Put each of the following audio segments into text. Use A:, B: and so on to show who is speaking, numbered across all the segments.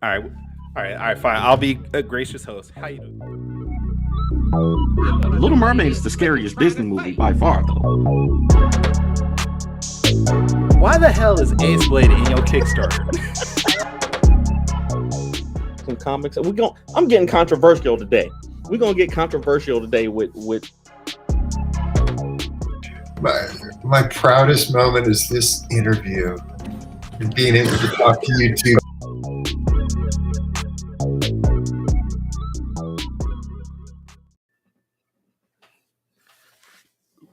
A: right, all right, fine. I'll be a gracious host. How you doing?
B: Little Mermaid is the scariest Disney movie by far, though.
A: Why the hell is Ace Blade in your Kickstarter?
B: Some comics. I'm getting controversial today. We're gonna get controversial today with.
C: My proudest moment is this interview and being able to talk to you two.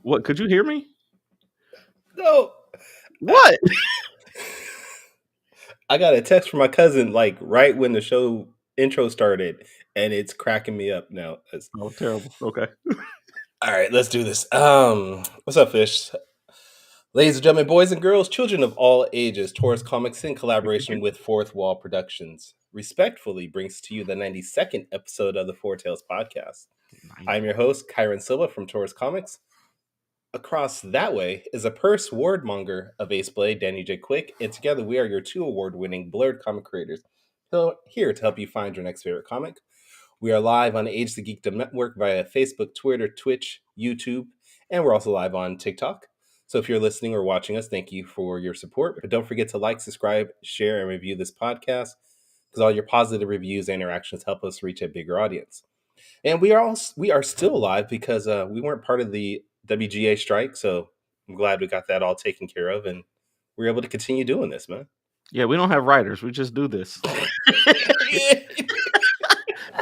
B: What? Could you hear me?
A: No.
B: What?
A: I got a text from my cousin like right when the show intro started, and it's cracking me up now.
B: Oh, terrible. Okay.
A: All right, let's do this. What's up, Fish? Ladies and gentlemen, boys and girls, children of all ages, Taurus Comics in collaboration with Fourth Wall Productions respectfully brings to you the 92nd episode of the Four Tales podcast. I'm your host, Kyron Silva from Taurus Comics. Across that way is a purse wordmonger of Ace Blade, Danny J. Quick, and together we are your two award-winning Blurred comic creators here to help you find your next favorite comic. We are live on Age the Geekdom Network via Facebook, Twitter, Twitch, YouTube, and we're also live on TikTok. So if you're listening or watching us, thank you for your support. But don't forget to like, subscribe, share, and review this podcast because all your positive reviews and interactions help us reach a bigger audience. And we are still alive because we weren't part of the WGA strike, so I'm glad we got that all taken care of, and we're able to continue doing this, man.
B: Yeah, we don't have writers. We just do this.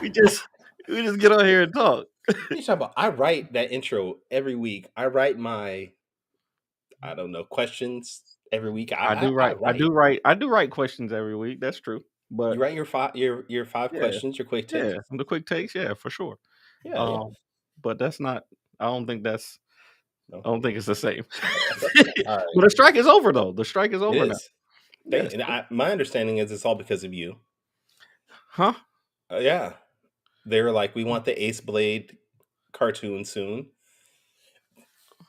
B: we just get on here and talk.
A: What are you talking about? I write that intro every week. I write my, I don't know, questions every week.
B: I do write questions every week. That's true. But
A: you write your five questions, your quick takes.
B: Yeah, the quick takes, yeah, for sure.
A: Yeah.
B: But that's not. I don't think it's the same.
A: Right.
B: But the strike is over, though. The strike is over now.
A: Yes. My understanding is it's all because of you.
B: Huh?
A: Yeah. They were like, we want the Ace Blade cartoon soon.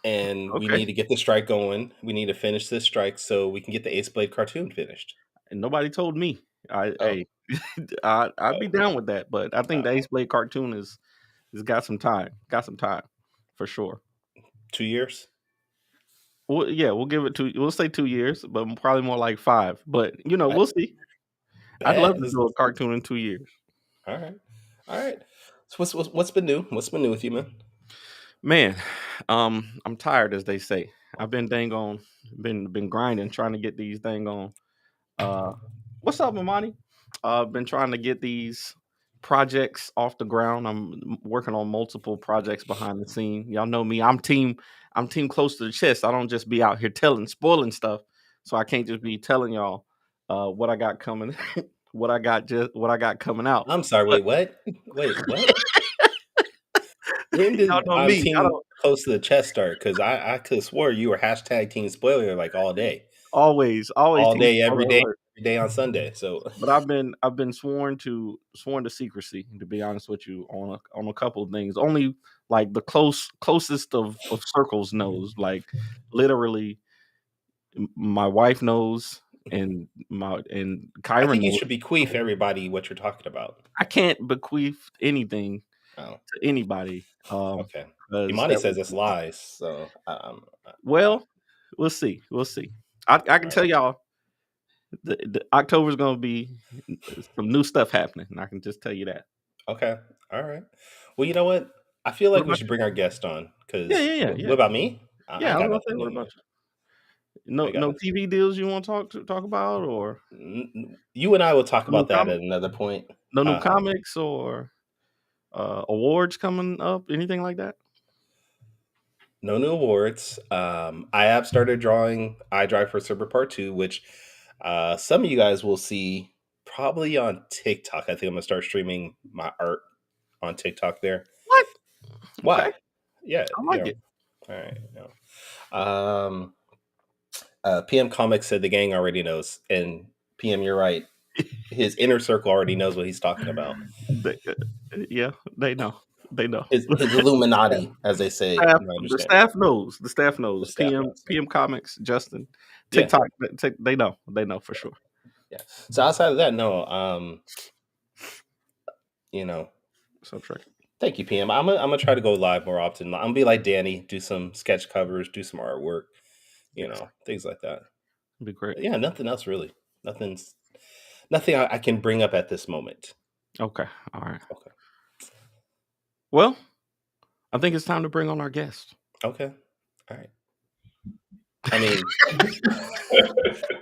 A: And we need to get the strike going. We need to finish this strike so we can get the Ace Blade cartoon finished.
B: And nobody told me. I'd be down with that. But I think the Ace Blade cartoon has got some time. For sure.
A: 2 years?
B: Well, yeah, we'll say 2 years, but probably more like 5. But we'll see. I'd love to do a cartoon in 2 years.
A: All right. So what's been new? What's been new with you, man?
B: Man, I'm tired, as they say. I've been been grinding, trying to get these on. What's up, Imani? I've been trying to get these projects off the ground. I'm working on multiple projects behind the scene. Y'all know me. I'm team close to the chest. I don't just be out here spoiling stuff. So I can't just be telling y'all what I got coming, what I got coming out.
A: I'm sorry. Wait, what? When did team close to the chest start? Because I could have swore you were hashtag team spoiler like all day.
B: Always
A: all day, every day on Sunday. So,
B: but I've been sworn to secrecy, to be honest with you, on a couple of things. Only like the closest of circles knows. Like literally, my wife knows, and Kyron.
A: I think you should bequeath everybody what you're talking about.
B: I can't bequeath anything to anybody.
A: Okay. Imani says it's lies. So,
B: well, we'll see. I can tell y'all the October's going to be some new stuff happening. And I can just tell you that.
A: Okay. All right. Well, you know what? I feel like we should bring our guest on.
B: Yeah.
A: What about me?
B: What about you? No TV deals you want to talk about, or
A: you and I will talk about that at another point.
B: No new comics or awards coming up, anything like that?
A: No new awards. I have started drawing I Drive for Cerber Part 2, which some of you guys will see probably on TikTok. I think I'm going to start streaming my art on TikTok there.
B: What?
A: Why?
B: Okay.
A: Yeah.
B: I like it.
A: All right. PM Comics said the gang already knows. And PM, you're right. His inner circle already knows what he's talking about.
B: They know.
A: It's Illuminati, as they say.
B: The staff knows. PM Comics, Justin, TikTok. Yeah. They know for sure.
A: Yeah. So outside of that, no. You know,
B: So Trey.
A: thank you, PM. I'm gonna try to go live more often. I'm gonna be like Danny, do some sketch covers, do some artwork,
B: Yes,
A: things like that.
B: it'd be great.
A: But yeah, nothing else really. Nothing I can bring up at this moment.
B: Okay, all right.
A: Okay.
B: Well, I think it's time to bring on our guest.
A: Okay. All right. I mean,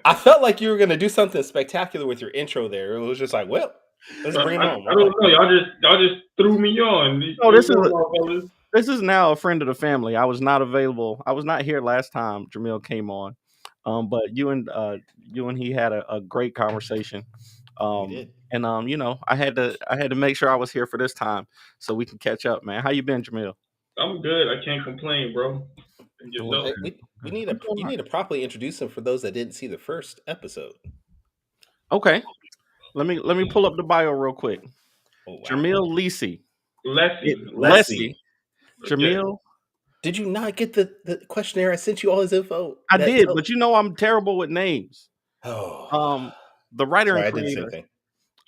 A: I felt like you were gonna do something spectacular with your intro there. It was just like, well, let's bring him on.
D: I don't know. Y'all just threw me on.
B: Oh,
D: What's going on, fellas?
B: this is now a friend of the family. I was not available. I was not here last time Jermael came on, but you and he had a great conversation.
A: did.
B: And I had to make sure I was here for this time so we can catch up, man. How you been, Jermael?
D: I'm good. I can't complain, bro. And
B: Well,
D: yourself?
A: We need to properly introduce him for those that didn't see the first episode.
B: Okay, let me pull up the bio real quick.
A: Oh, wow.
B: Jermael Lessey.
D: Lessey.
B: Jermael.
A: Did you not get the questionnaire? I sent you all his info.
B: I did, but I'm terrible with names.
A: Oh,
B: the writer
A: sorry,
B: and
A: I did the
B: creator
A: same thing.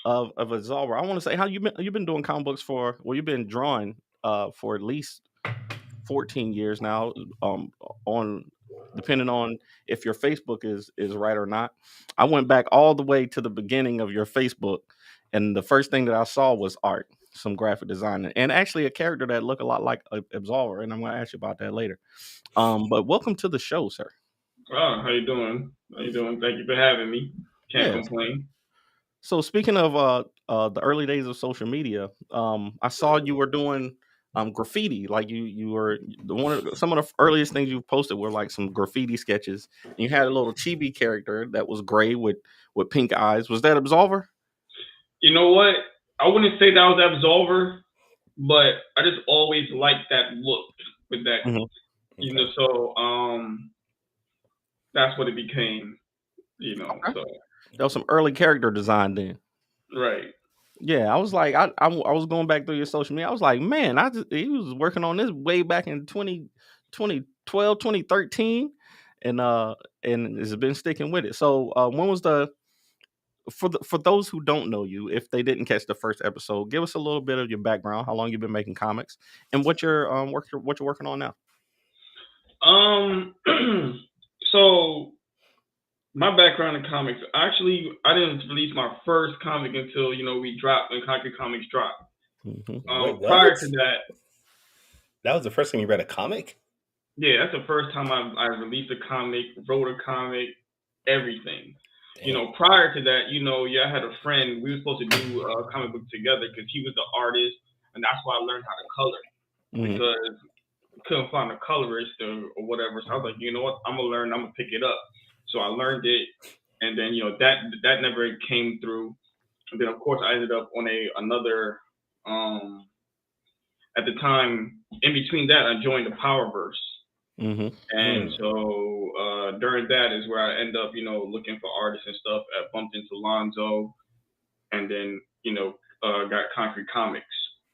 B: of Absolver. I want to say how you've been doing comic books for. Well, you've been drawing for at least 14 years now. On depending on if your Facebook is right or not. I went back all the way to the beginning of your Facebook, and the first thing that I saw was art, some graphic design, and actually a character that looked a lot like Absolver. And I'm going to ask you about that later. But welcome to the show, sir.
D: Oh, how you doing? Thank you for having me. Can't complain.
B: So speaking of the early days of social media, I saw you were doing graffiti. Like you were some of the earliest things you posted were like some graffiti sketches. And you had a little chibi character that was gray with pink eyes. Was that Absolver?
D: You know what? I wouldn't say that was Absolver, but I just always liked that look with that.
B: Mm-hmm.
D: You know, so that's what it became.
B: Okay.
D: So
B: That was some early character design then.
D: right.
B: Yeah, I was like, I was going back through your social media. I was like, man, he was working on this way back in 2012, 2013, and has been sticking with it. So when was for those who don't know you, if they didn't catch the first episode, give us a little bit of your background, how long you've been making comics, and what you're working on now.
D: So my background in comics, actually, I didn't release my first comic until we dropped when Concrete Comics dropped.
A: Mm-hmm.
D: Prior to
A: that was the first time you read a comic.
D: Yeah, that's the first time I released a comic, wrote a comic, everything.
A: Damn.
D: Prior to that, I had a friend. We were supposed to do a comic book together because he was the artist, and that's why I learned how to color because I couldn't find a colorist or whatever. So I was like, you know what, I'm gonna learn. I'm gonna pick it up. So I learned it, and then that never came through. And then of course I ended up on another. At the time, in between that, I joined the Powerverse. And so during that is where I end up, looking for artists and stuff. I bumped into Lonzo, and then got Concrete Comics.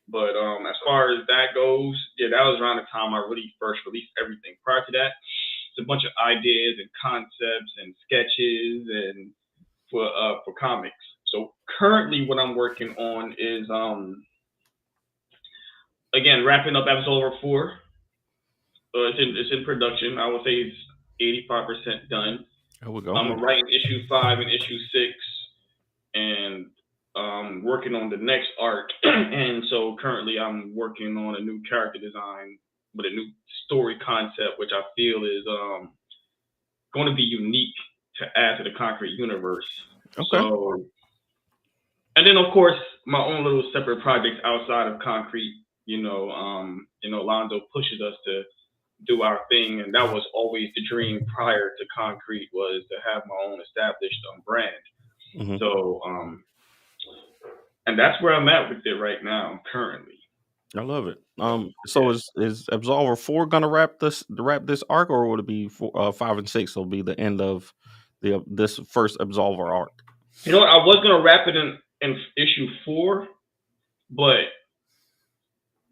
D: But as far as that goes, yeah, that was around the time I really first released everything. Prior to that, it's a bunch of ideas and concepts and sketches and for comics. So currently, what I'm working on is again wrapping up Absolver 4. It's in production. I would say it's 85% done.
B: There we go.
D: I'm writing issue 5 and issue 6, and working on the next arc. And so currently, I'm working on a new character design with a new story concept, which I feel is going to be unique to add to the Concrete universe.
B: Okay.
D: So, and then of course, my own little separate projects outside of Concrete. Lonzo pushes us to do our thing, and that was always the dream prior to Concrete, was to have my own established brand. So and that's where I'm at with it right now currently.
B: I love it. So is Absolver 4 gonna wrap this arc, or would it be 5 and 6 will be the end of this first Absolver arc?
D: I was gonna wrap it in issue 4, but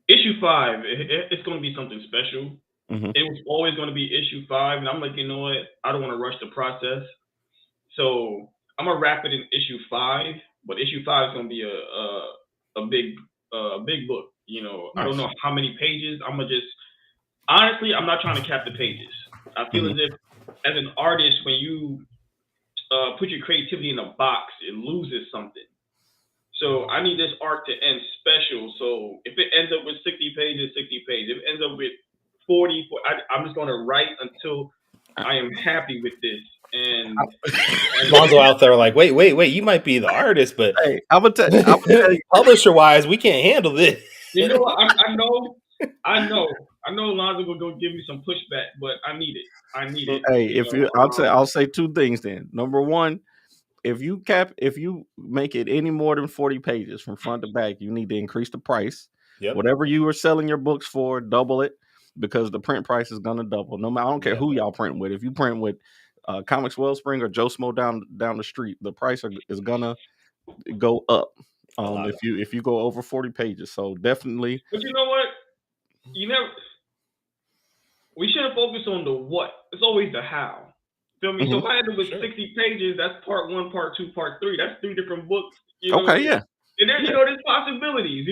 D: issue 5 it's gonna be something special. It was always going to be issue 5, and I'm like, you know what? I don't want to rush the process. So I'm gonna wrap it in issue 5, but issue 5 is gonna be a big book. You know, I don't
B: Nice.
D: know how many pages. I'm gonna just honestly, I'm not trying to cap the pages. I feel as if as an artist, when you put your creativity in a box, it loses something. So I need this arc to end special. So if it ends up with 60 pages, 60 pages. If it ends up with 40, I'm just going to write until I am happy with this. And
A: Lonzo out there like, wait, you might be the artist, but
B: hey, I'm gonna tell you,
A: publisher wise, we can't handle this.
D: you know what? I know Lonzo will go give me some pushback, but I need it.
B: Hey, I'll say two things then. Number one, if you make it any more than 40 pages from front to back, you need to increase the price.
A: Yep.
B: Whatever you were selling your books for, double it, because the print price is gonna double. No matter, I don't care who y'all print with. If you print with Comics Wellspring or Joe Smo down the street, the price is gonna go up. If you go over 40 pages, so definitely.
D: But you know what? We shouldn't focus on the what. It's always the how. Feel me? So if I end up with 60 pages, that's part 1, part 2, part 3. That's 3 different books. You know?
B: Okay, yeah.
D: And there's possibilities.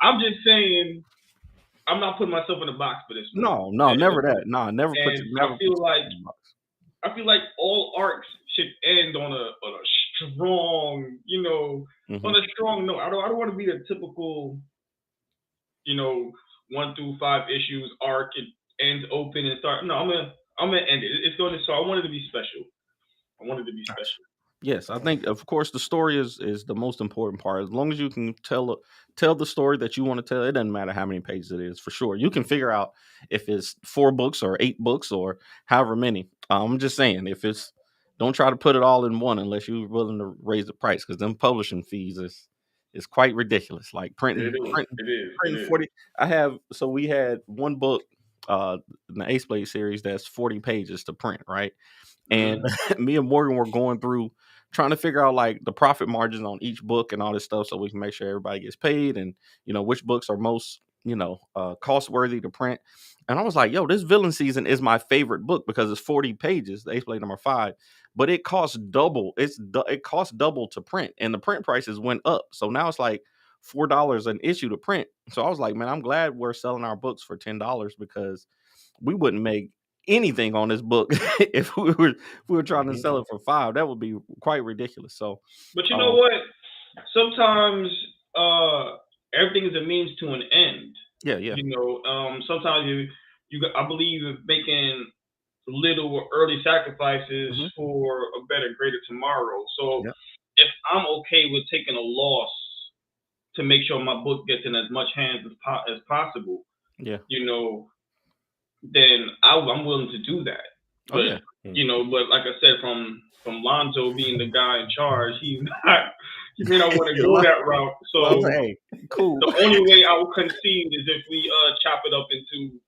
D: I'm just saying, I'm not putting myself in a box for this one.
B: No, never that. No, never put.
D: I feel like all arcs should end on a strong, on a strong note. I don't want to be the typical, 1 through 5 issues arc. It ends open and start. No, I'm gonna end it. It's going to. So I want it to be special.
B: Yes, I think of course the story is the most important part. As long as you can tell the story that you want to tell, it doesn't matter how many pages it is. For sure, you can figure out if it's 4 books or 8 books or however many. I'm just saying, don't try to put it all in one unless you're willing to raise the price, because them publishing fees is quite ridiculous. Like printing 40. We had one book in the Ace Blade series that's 40 pages to print, right? And me and Morgan were going through trying to figure out like the profit margins on each book and all this stuff, so we can make sure everybody gets paid, and which books are most cost worthy to print. And I was like, yo, this Villain Season is my favorite book because it's 40 pages, the Ace Blade number 5, but it costs double. It costs double to print, and the print prices went up, so now it's like $4 an issue to print. So I was like, man, I'm glad we're selling our books for $10, because we wouldn't make anything on this book if we were trying to sell it for $5. That would be quite ridiculous. So,
D: but you know what? Sometimes everything is a means to an end.
B: Yeah.
D: Sometimes I believe in making little or early sacrifices for a better, greater tomorrow. So if I'm okay with taking a loss to make sure my book gets in as much hands as possible, then I'm willing to do that. But but like I said, from Lonzo being the guy in charge, he may not want to go that route. So
B: cool.
D: The only way I will concede is if we chop it up into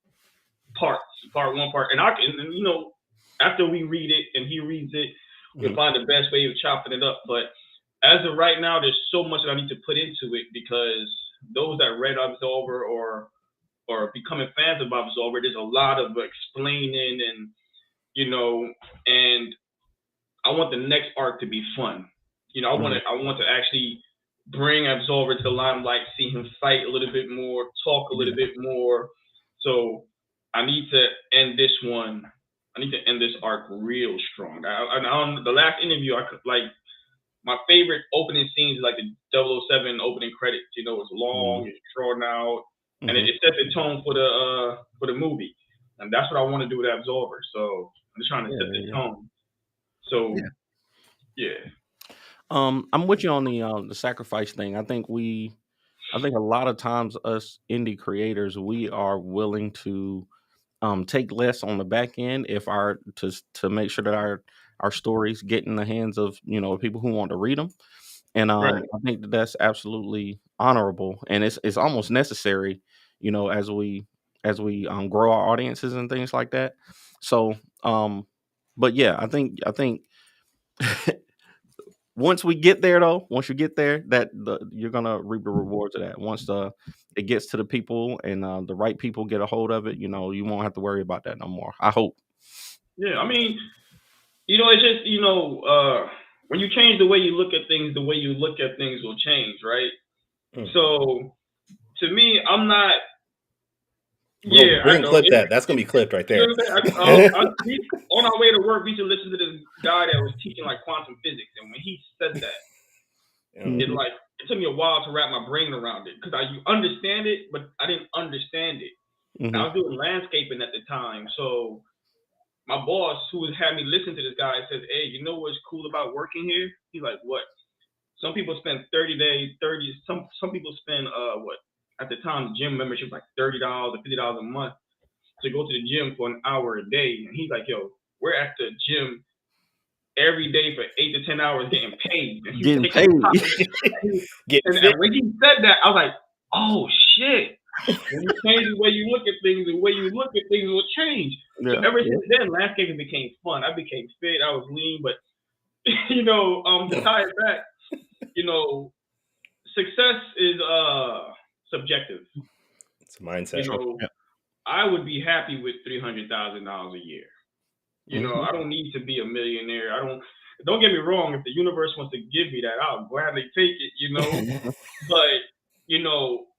D: parts, part 1, part, and after we read it and he reads it, we'll find the best way of chopping it up. But as of right now, there's so much that I need to put into it, because those that read Absolver or becoming fans of Absolver, there's a lot of explaining and and I want the next arc to be fun. I want to actually bring Absolver to the limelight, see him fight a little bit more, talk a little bit more. So I need to end this one. I need to end this arc real strong. On the last interview, my favorite opening scenes is like the 007 opening credits. It's long, it's drawn out, and it sets the tone for the movie. And that's what I want to do with Absolver. So I'm just trying to set the tone. So
B: I'm with you on the sacrifice thing. I think a lot of times us indie creators, we are willing to take less on the back end to make sure that our stories get in the hands of people who want to read them. And I think that's absolutely honorable, and it's almost necessary, as we grow our audiences and things like that. So but yeah, I think once you get there, that you're gonna reap the rewards of that. Once it gets to the people and the right people get a hold of it, you won't have to worry about that no more, I hope.
D: Yeah, I mean, It's just when you change the way you look at things, the way you look at things will change, right? So to me, I'm not.
A: Yeah, we're gonna clip that. That's gonna be clipped right there.
D: You know what I'm saying? On our way to work, we should listen to this guy that was teaching like quantum physics, and when he said that, it took me a while to wrap my brain around it because you understand it, but I didn't understand it. I was doing landscaping at the time, so my boss, who had me listen to this guy, says, "Hey, you know what's cool about working here?" He's like, "What?" Some people spend 30 days, 30. Some people spend what at the time the gym membership was like $30 or $50 a month to go to the gym for an hour a day. And he's like, "Yo, we're at the gym every day for 8 to 10 hours getting paid." And
B: getting paid.
D: And when he said that, I was like, "Oh shit." When you change the way you look at things, the way you look at things will change. So ever since then, landscaping became fun. I became fit. I was lean, but to tie it back, success is subjective.
A: It's a mindset.
D: I would be happy with $300,000 a year. I don't need to be a millionaire. Don't get me wrong. If the universe wants to give me that, I'll gladly take it. But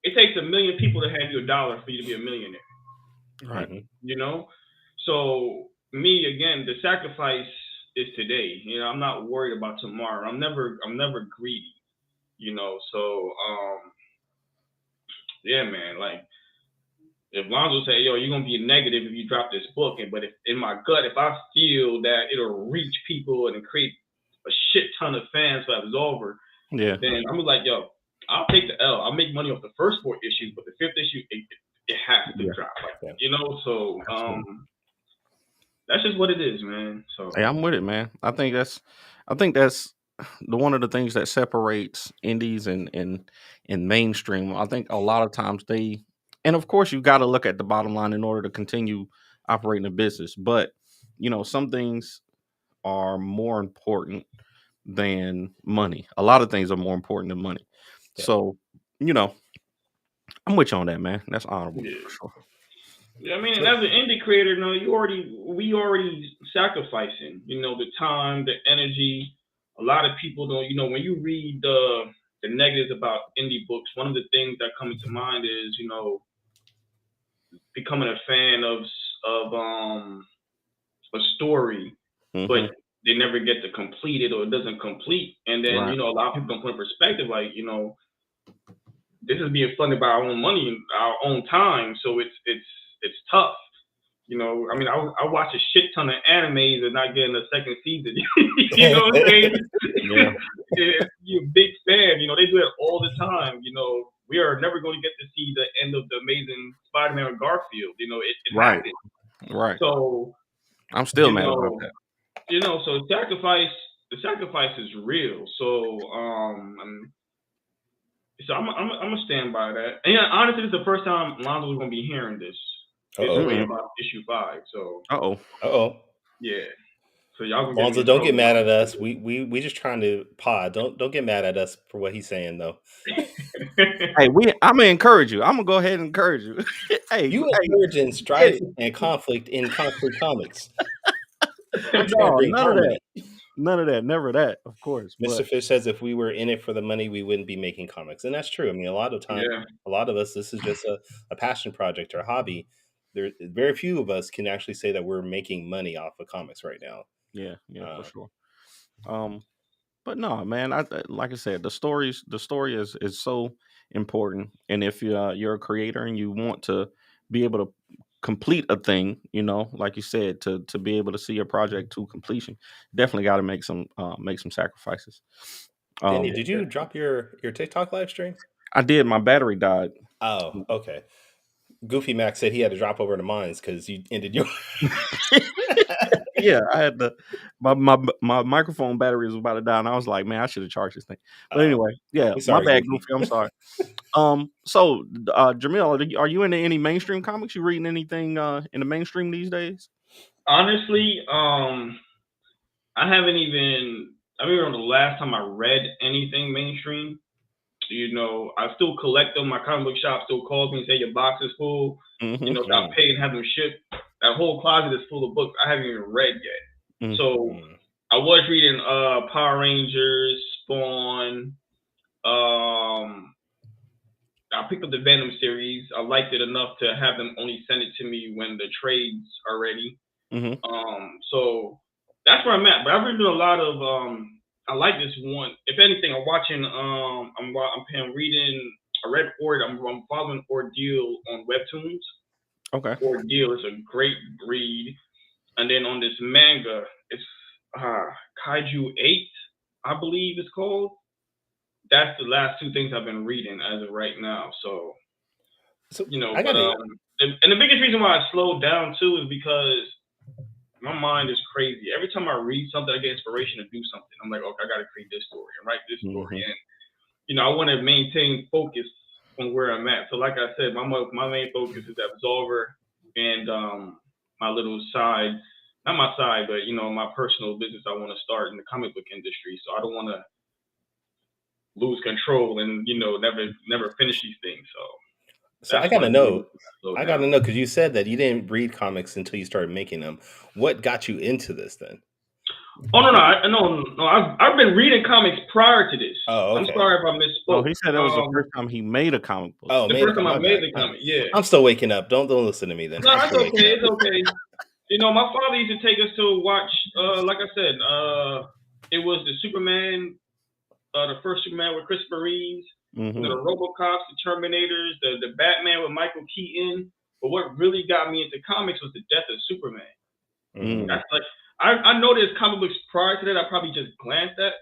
D: it takes 1 million people to hand you $1 for you to be a millionaire.
B: Right.
D: So me again, the sacrifice is today. I'm not worried about tomorrow. I'm never greedy. So yeah, man. Like if Lonzo say, "Yo, you're gonna be negative if you drop this book," but if in my gut, if I feel that it'll reach people and create a shit ton of fans for Absolver, then I'm like, "Yo, I'll take the L. I'll make money off the first 4 issues, but the 5th issue, it has to drop." So that's just what it is, man. So
B: hey, I'm with it, man. I think that's one of the things that separates indies and mainstream. I think a lot of times and of course you got to look at the bottom line in order to continue operating a business. But some things are more important than money. A lot of things are more important than money. Yeah. So I'm with you on that, man. That's honorable for sure.
D: Yeah, I mean, and as an indie creator, we already sacrificing, the time, the energy. A lot of people don't, when you read the negatives about indie books, one of the things that comes to mind is, becoming a fan of a story, but they never get to complete it or it doesn't complete. And then, a lot of people don't put in perspective, like, this is being funded by our own money and our own time. So it's tough. I mean, I watch a shit ton of animes and not getting a second season. You know what I'm saying? Yeah. You're a big fan. They do it all the time. We are never going to get to see the end of the Amazing Spider-Man with Garfield. It happened.
B: Right.
D: So
B: I'm still mad about that.
D: So the sacrifice is real. So So I'm gonna stand by that. And yeah, honestly, this is the first time Lonzo was gonna be hearing this. It's way about issue 5. So yeah. So y'all
A: Lonzo, don't get mad at us. We just trying to pod. Don't get mad at us for what he's saying though.
B: Hey, I'm gonna encourage you. I'm gonna go ahead and encourage you. Hey,
A: you encourage in strife and conflict in Concrete Comics.
B: No, none of that. None of that. Never that, of course.
A: Mr. Fish says if we were in it for the money, we wouldn't be making comics. And that's true. I mean, a lot of times, a lot of us, this is just a passion project or a hobby. There, very few of us can actually say that we're making money off of comics right now.
B: Yeah, for sure. But no, man, like I said, the story is so important. And if you're a creator and you want to be able to complete a thing, like you said, to be able to see your project to completion, definitely got to make some sacrifices.
A: Danny, did you drop your TikTok live stream?
B: I did. My battery died.
A: Oh, okay. Goofy Max said he had to drop over to Mines because you ended your.
B: Yeah, I had my microphone battery was about to die, and I was like, man, I should have charged this thing. But anyway, yeah, my bad, Goofy. I'm sorry. So Jermael, are you into any mainstream comics? You reading anything in the mainstream these days?
D: Honestly, I haven't even. I remember the last time I read anything mainstream. I still collect them. My comic book shop still calls me and say your box is full. Stop paying, have them shipped. That whole closet is full of books I haven't even read yet. So I was reading Power Rangers, Spawn. I picked up the Venom series. I liked it enough to have them only send it to me when the trades are ready. So that's where I'm at. But I've been doing a lot of. I like this one. If anything, I'm watching. I'm reading. I read I'm following Ordeal on Webtoons.
B: Okay.
D: Ordeal is a great read. And then on this manga, it's Kaiju 8, I believe it's called. That's the last two things I've been reading as of right now. So you know, and the biggest reason why I slowed down too is because my mind is crazy. Every time I read something, I get inspiration to do something. I'm like, okay, I got to create this story and write this story, and you know, I want to maintain focus on where I'm at. So, like I said, my main focus is Absolver and my little side, not my side, but you know, my personal business I want to start in the comic book industry. So I don't want to lose control and you know never finish these things.
A: So I gotta know. I gotta know because you said that you didn't read comics until you started making them. What got you into this then?
D: Oh no! I've been reading comics prior to this.
A: Oh, okay.
D: I'm sorry if I misspoke.
B: No, he said that was the first time he made a comic book.
A: Oh,
D: the first time I made the comic. Yeah.
A: I'm still waking up. Don't listen to me then.
D: No, it's okay. It's okay. You know, my father used to take us to watch. Like I said, it was the Superman, the first Superman with Christopher Reeves, the RoboCops, the Terminators, the Batman with Michael Keaton. But what really got me into comics was the death of Superman. That's like. I know there's comic books prior to that. I probably just glanced at,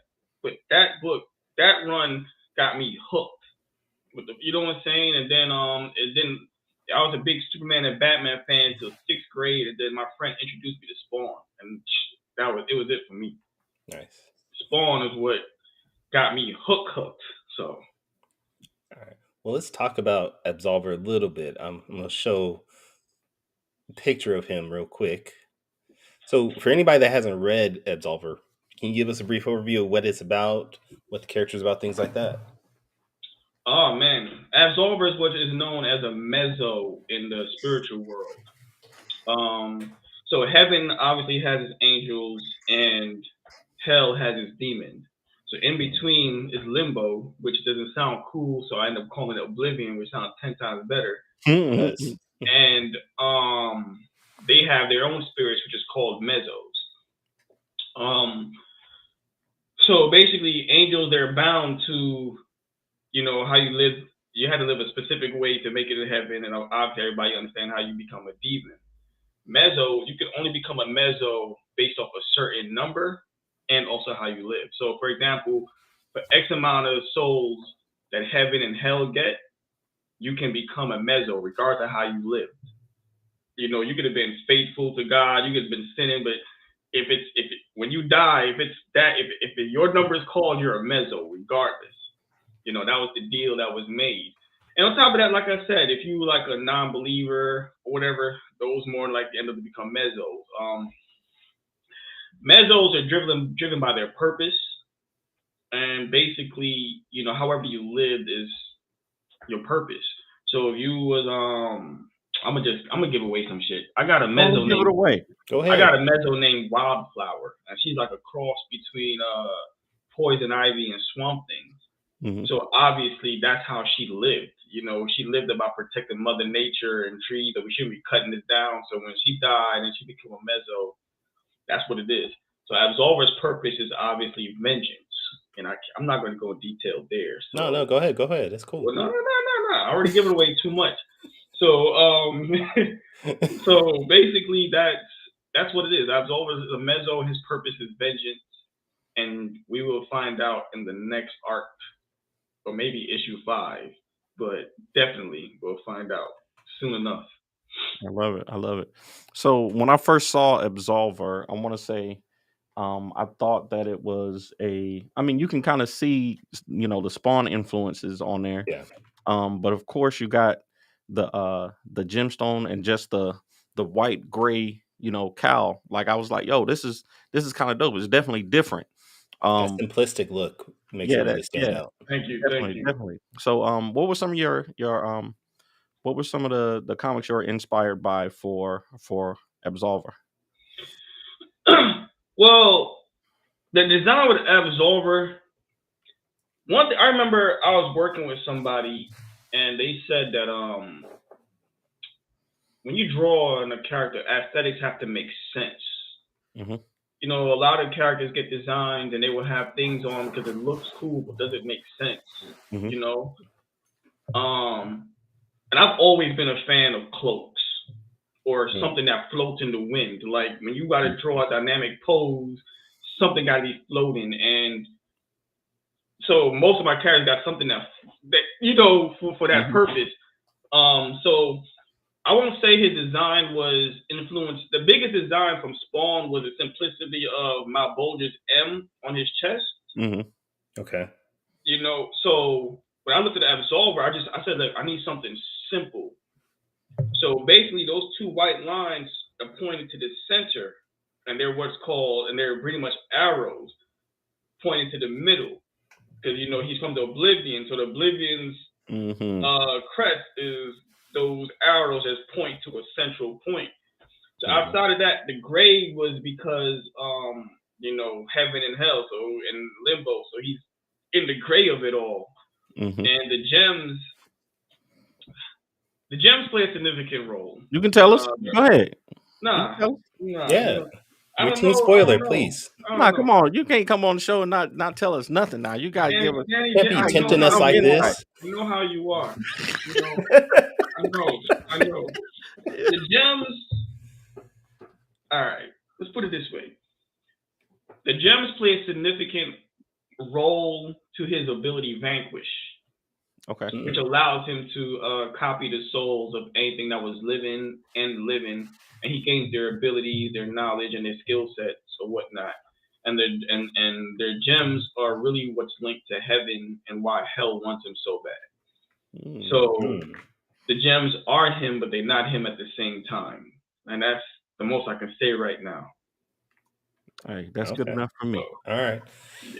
D: but that book, that run got me hooked. You know what I'm saying? And then I was a big Superman and Batman fan until 6th grade, and then my friend introduced me to Spawn, and it was it for me.
A: Nice.
D: Spawn is what got me hooked. So.
A: All right. Well, let's talk about Absolver a little bit. I'm gonna show a picture of him real quick. So, for anybody that hasn't read Absolver, can you give us a brief overview of what it's about, what the character's about, things like that?
D: Oh man, Absolver is what is known as a mezzo in the spiritual world. So heaven obviously has its angels, and hell has its demons. So in between is limbo, which doesn't sound cool, so I end up calling it oblivion, which sounds 10 times better. And they have their own spirits, which is called mezzos. So basically, angels, they're bound to, you know, how you live. You had to live a specific way to make it in heaven, and obviously everybody understand how you become a demon. Mezzo, you can only become a mezzo based off a certain number and also how you live. So, for example, for X amount of souls that heaven and hell get, you can become a mezzo regardless of how you live. You know, you could have been faithful to God, you could have been sinning, but when you die, if your number is called, you're a mezzo regardless. You know, that was the deal that was made. And on top of that, like I said, if you like a non-believer or whatever, those more likely end up to become mezzos. Mezzos are driven by their purpose, and basically, you know, however you lived is your purpose. So if you was I'm gonna give away some shit. I got a mezzo
B: named. Give it away.
A: Go ahead.
D: I got a mezzo named Wildflower, and she's like a cross between Poison Ivy and Swamp Thing. So obviously that's how she lived. You know, she lived about protecting Mother Nature and trees, that we shouldn't be cutting this down. So when she died and she became a mezzo, that's what it is. So Absolver's purpose is obviously vengeance. And I'm not going to go in detail there. So.
A: No, go ahead. It's cool.
D: Well, no. I already given away too much. So so basically that's what it is. Absolver is a mezzo. His purpose is vengeance. And we will find out in the next arc, or maybe issue 5, but definitely we'll find out soon enough.
B: I love it. So when I first saw Absolver, I want to say, I thought that it was you can kind of see, you know, the Spawn influences on there.
A: Yeah.
B: But of course you got the gemstone and just the white gray, you know, cowl. Like I was like, yo, this is kind of dope. It's definitely different.
A: That simplistic look makes it really stand out.
D: Thank you.
B: Definitely. So what were some of your what were some of the comics you were inspired by for Absolver?
D: Well, the design with Absolver. One thing I remember, I was working with somebody, and they said that when you draw on a character, aesthetics have to make sense.
B: Mm-hmm.
D: You know, a lot of characters get designed and they will have things on because it looks cool, but does it make sense?
B: Mm-hmm.
D: You know, and I've always been a fan of cloaks or something that floats in the wind. Like when you got to draw a dynamic pose, something got to be floating, and so most of my characters got something that you know for that purpose. So I won't say his design was influenced. The biggest design from Spawn was the simplicity of Malbolge's M on his chest.
B: Mm-hmm.
A: Okay.
D: You know, so when I looked at the Absolver, I said, look, I need something simple. So basically, those two white lines are pointing to the center, and they're they're pretty much arrows pointing to the middle. Because, you know, he's from the Oblivion, so the Oblivion's crest is those arrows that point to a central point. So outside of that, the gray was because, you know, heaven and hell, so in limbo, so he's in the gray of it all. And the gems play a significant role.
B: You can tell us. Go ahead.
D: Nah.
A: Yeah. Your team spoiler, please.
B: Nah, come on. You can't come on the show and not tell us nothing now. You gotta give us.
A: Can't be tempting us like this.
D: You know how you are. You know, I know. The gems. All right. Let's put it this way. The gems play a significant role to his ability Vanquish.
B: Okay.
D: Which allows him to copy the souls of anything that was living, and he gains their abilities, their knowledge, and their skill sets or whatnot. And their gems are really what's linked to heaven and why hell wants him so bad. So the gems are him, but they're not him at the same time. And that's the most I can say right now.
B: Hey, that's good enough for me.
A: All right.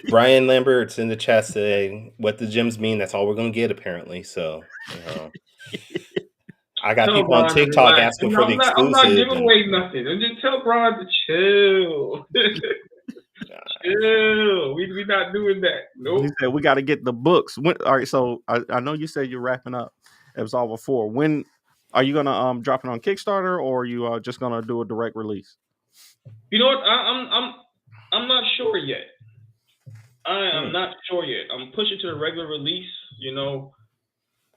A: Brian Lambert's in the chat saying what the gems mean. That's all we're going to get, apparently. So, you know, I got people on TikTok asking for the exclusive.
D: I'm not giving away nothing. Just tell Brian to chill. Chill. We not doing that. Nope.
B: He said we got to get the books. All right. So I know you said you're wrapping up Absolver 4. When are you gonna drop it on Kickstarter, or are you just gonna do a direct release?
D: You know what? I'm not sure yet. I'm not sure yet. I'm pushing to the regular release, you know,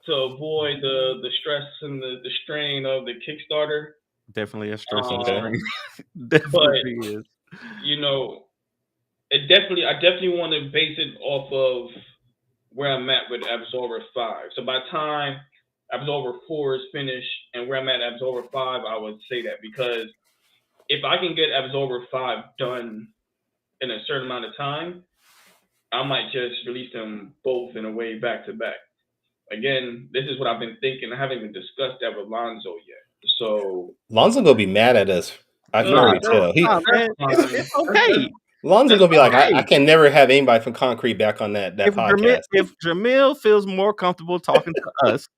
D: to avoid the stress and the strain of the Kickstarter.
B: Definitely a stress and strain. Definitely is.
D: You know, I definitely want to base it off of where I'm at with Absolver 5. So by the time Absolver 4 is finished and where I'm at Absolver 5, I would say that, because if I can get Absolver 5 done in a certain amount of time, I might just release them both in a way back to back. Again, this is what I've been thinking. I haven't even discussed that with Lonzo yet. So
A: Lonzo gonna be mad at us. I can already tell.
B: It's okay.
A: Lonzo's gonna be like, I can never have anybody from Concrete back on that podcast.
B: If Jermael feels more comfortable talking to us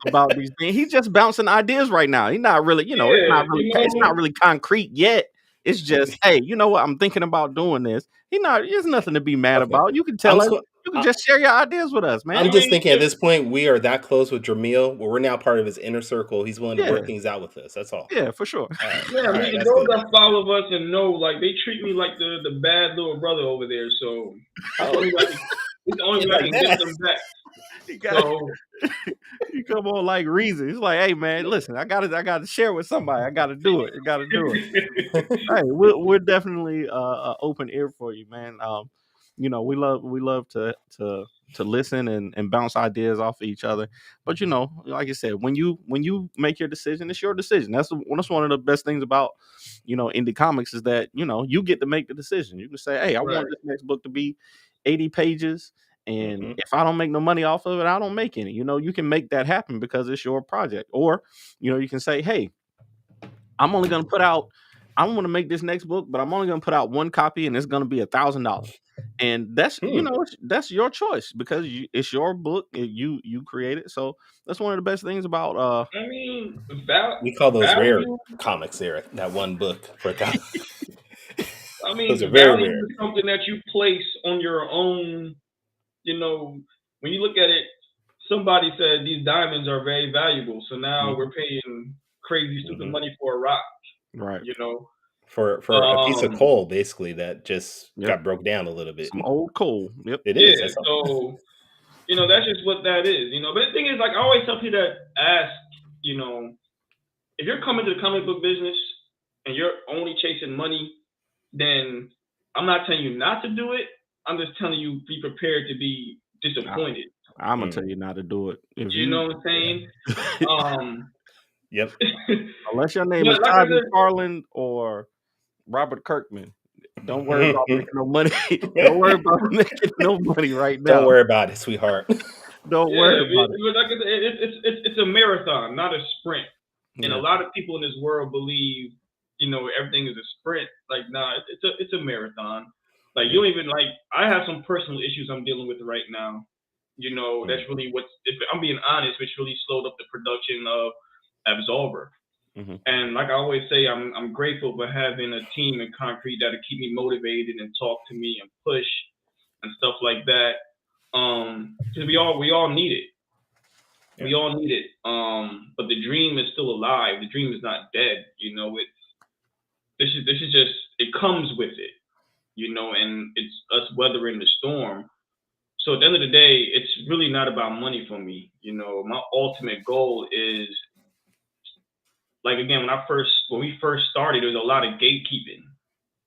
B: about these things, he's just bouncing ideas right now. He's not really, you know, it's not really concrete yet. It's just, hey, you know what? I'm thinking about doing this. There's nothing to be mad about. You can tell us. You can just share your ideas with us, man.
A: I'm just thinking at this point, we are that close with Jermael, where we're now part of his inner circle. He's willing to work things out with us. That's all.
B: Yeah, for sure.
D: Yeah, I mean, those that follow us and know, like, they treat me like the bad little brother over there. So it's the only way I can get them back.
B: You come on like Reason. It's like, hey man, listen, I gotta share with somebody. I gotta do it. Hey, we're definitely open ear for you, man. You know, we love to listen and bounce ideas off of each other. But you know, like I said, when you make your decision, it's your decision. That's one of the best things about, you know, indie comics is that, you know, you get to make the decision. You can say, hey, I want this next book to be 80 pages. And if I don't make no money off of it, I don't make any. You know, you can make that happen because it's your project. Or, you know, you can say, hey, I'm going to make this next book, but I'm only going to put out one copy and it's going to be $1,000. And that's, you know, that's your choice because it's your book. You create it. So that's one of the best things about,
D: I mean,
A: we call those rare comics there, that one book for $1,000.
D: I mean,
A: Those are very
D: value
A: rare.
D: is something that you place on your own. You know, when you look at it, somebody said these diamonds are very valuable. So now we're paying crazy, stupid money for a rock.
B: Right.
D: You know,
A: for a piece of coal, basically, that just got broke down a little bit.
B: Some old coal. Yep.
A: It
D: yeah.
A: is. That's
D: So, you know, that's just what that is. You know, but the thing is, like, I always tell people that ask, you know, if you're coming to the comic book business and you're only chasing money, then I'm not telling you not to do it. I'm just telling you be prepared to be disappointed.
B: I'm gonna tell you not to do it. If
D: you know what I'm saying?
A: Yep.
B: Unless your name is
D: like
B: Ty McFarlane or Robert Kirkman, don't worry about making no money. Don't worry about making no money right now.
A: Don't worry about it, sweetheart.
B: Don't worry about it.
D: Like it's a marathon, not a sprint. And a lot of people in this world believe, you know, everything is a sprint. Like, nah, it's a marathon. Like, you don't even, like, I have some personal issues I'm dealing with right now. You know, that's really if I'm being honest, which really slowed up the production of Absolver. And like I always say, I'm grateful for having a team in Concrete that'll keep me motivated and talk to me and push and stuff like that. Because we all need it. We all need it. But the dream is still alive. The dream is not dead. You know, this is just, it comes with it. You know, and it's us weathering the storm. So at the end of the day, it's really not about money for me. You know, my ultimate goal is, like, again, when we first started, there was a lot of gatekeeping.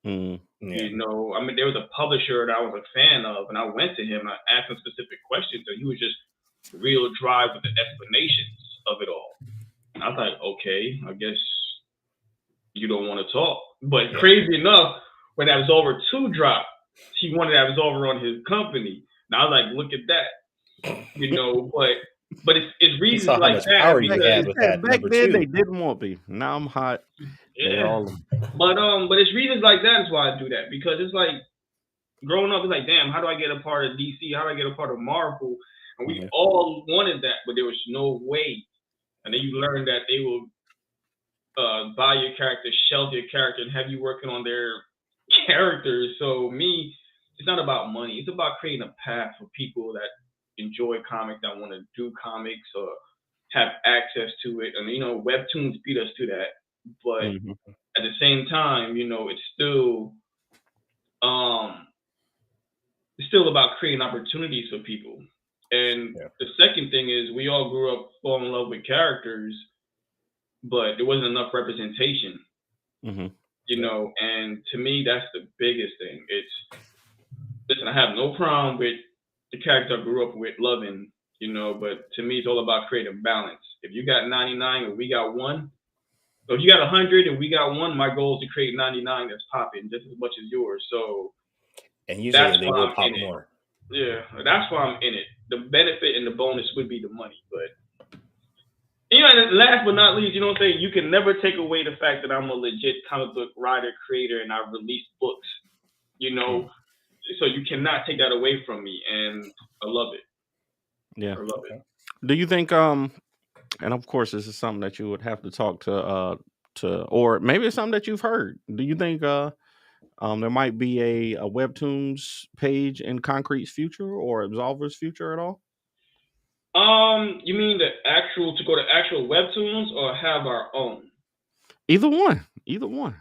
D: You know, I mean, there was a publisher that I was a fan of, and I went to him, I asked him specific questions, and he was just real dry with the explanations of it all. And I was like, okay, I guess you don't want to talk. But crazy enough, when Absolver 2 dropped, he wanted Absolver on his company. Now I was like, look at that. You know, but it's reasons like that.
A: Power you had with that
B: back
A: number
B: then
A: 2.
B: they didn't want me. Now I'm hot.
D: Yeah. But it's reasons like that is why I do that, because it's like, growing up, it's like, damn, how do I get a part of DC? How do I get a part of Marvel? And we all wanted that, but there was no way. And then you learn that they will buy your character, shelf your character, and have you working on their characters. So me, it's not about money. It's about creating a path for people that enjoy comics, that want to do comics or have access to it. And, you know, webtoons beat us to that. But at the same time, you know, it's still about creating opportunities for people. And the second thing is, we all grew up falling in love with characters, but there wasn't enough representation. You know, and to me, that's the biggest thing. Listen, I have no problem with the character I grew up with loving, you know, but to me, it's all about creating balance. If you got 99 and we got 1, so if you got 100 and we got 1, my goal is to create 99 that's popping just as much as yours. So,
A: and usually they will pop more.
D: Yeah, that's why I'm in it. The benefit and the bonus would be the money, but, you know, and last but not least, you know what I'm saying? You can never take away the fact that I'm a legit comic book writer, creator, and I've released books, you know? So you cannot take that away from me, and I love it.
B: Yeah.
D: I love it.
B: Do you think, and of course this is something that you would have to talk to, or maybe it's something that you've heard. Do you think there might be a Webtoons page in Concrete's future or Absolver's future at all?
D: You mean to go to actual Webtoons or have our own?
B: Either one. Either one.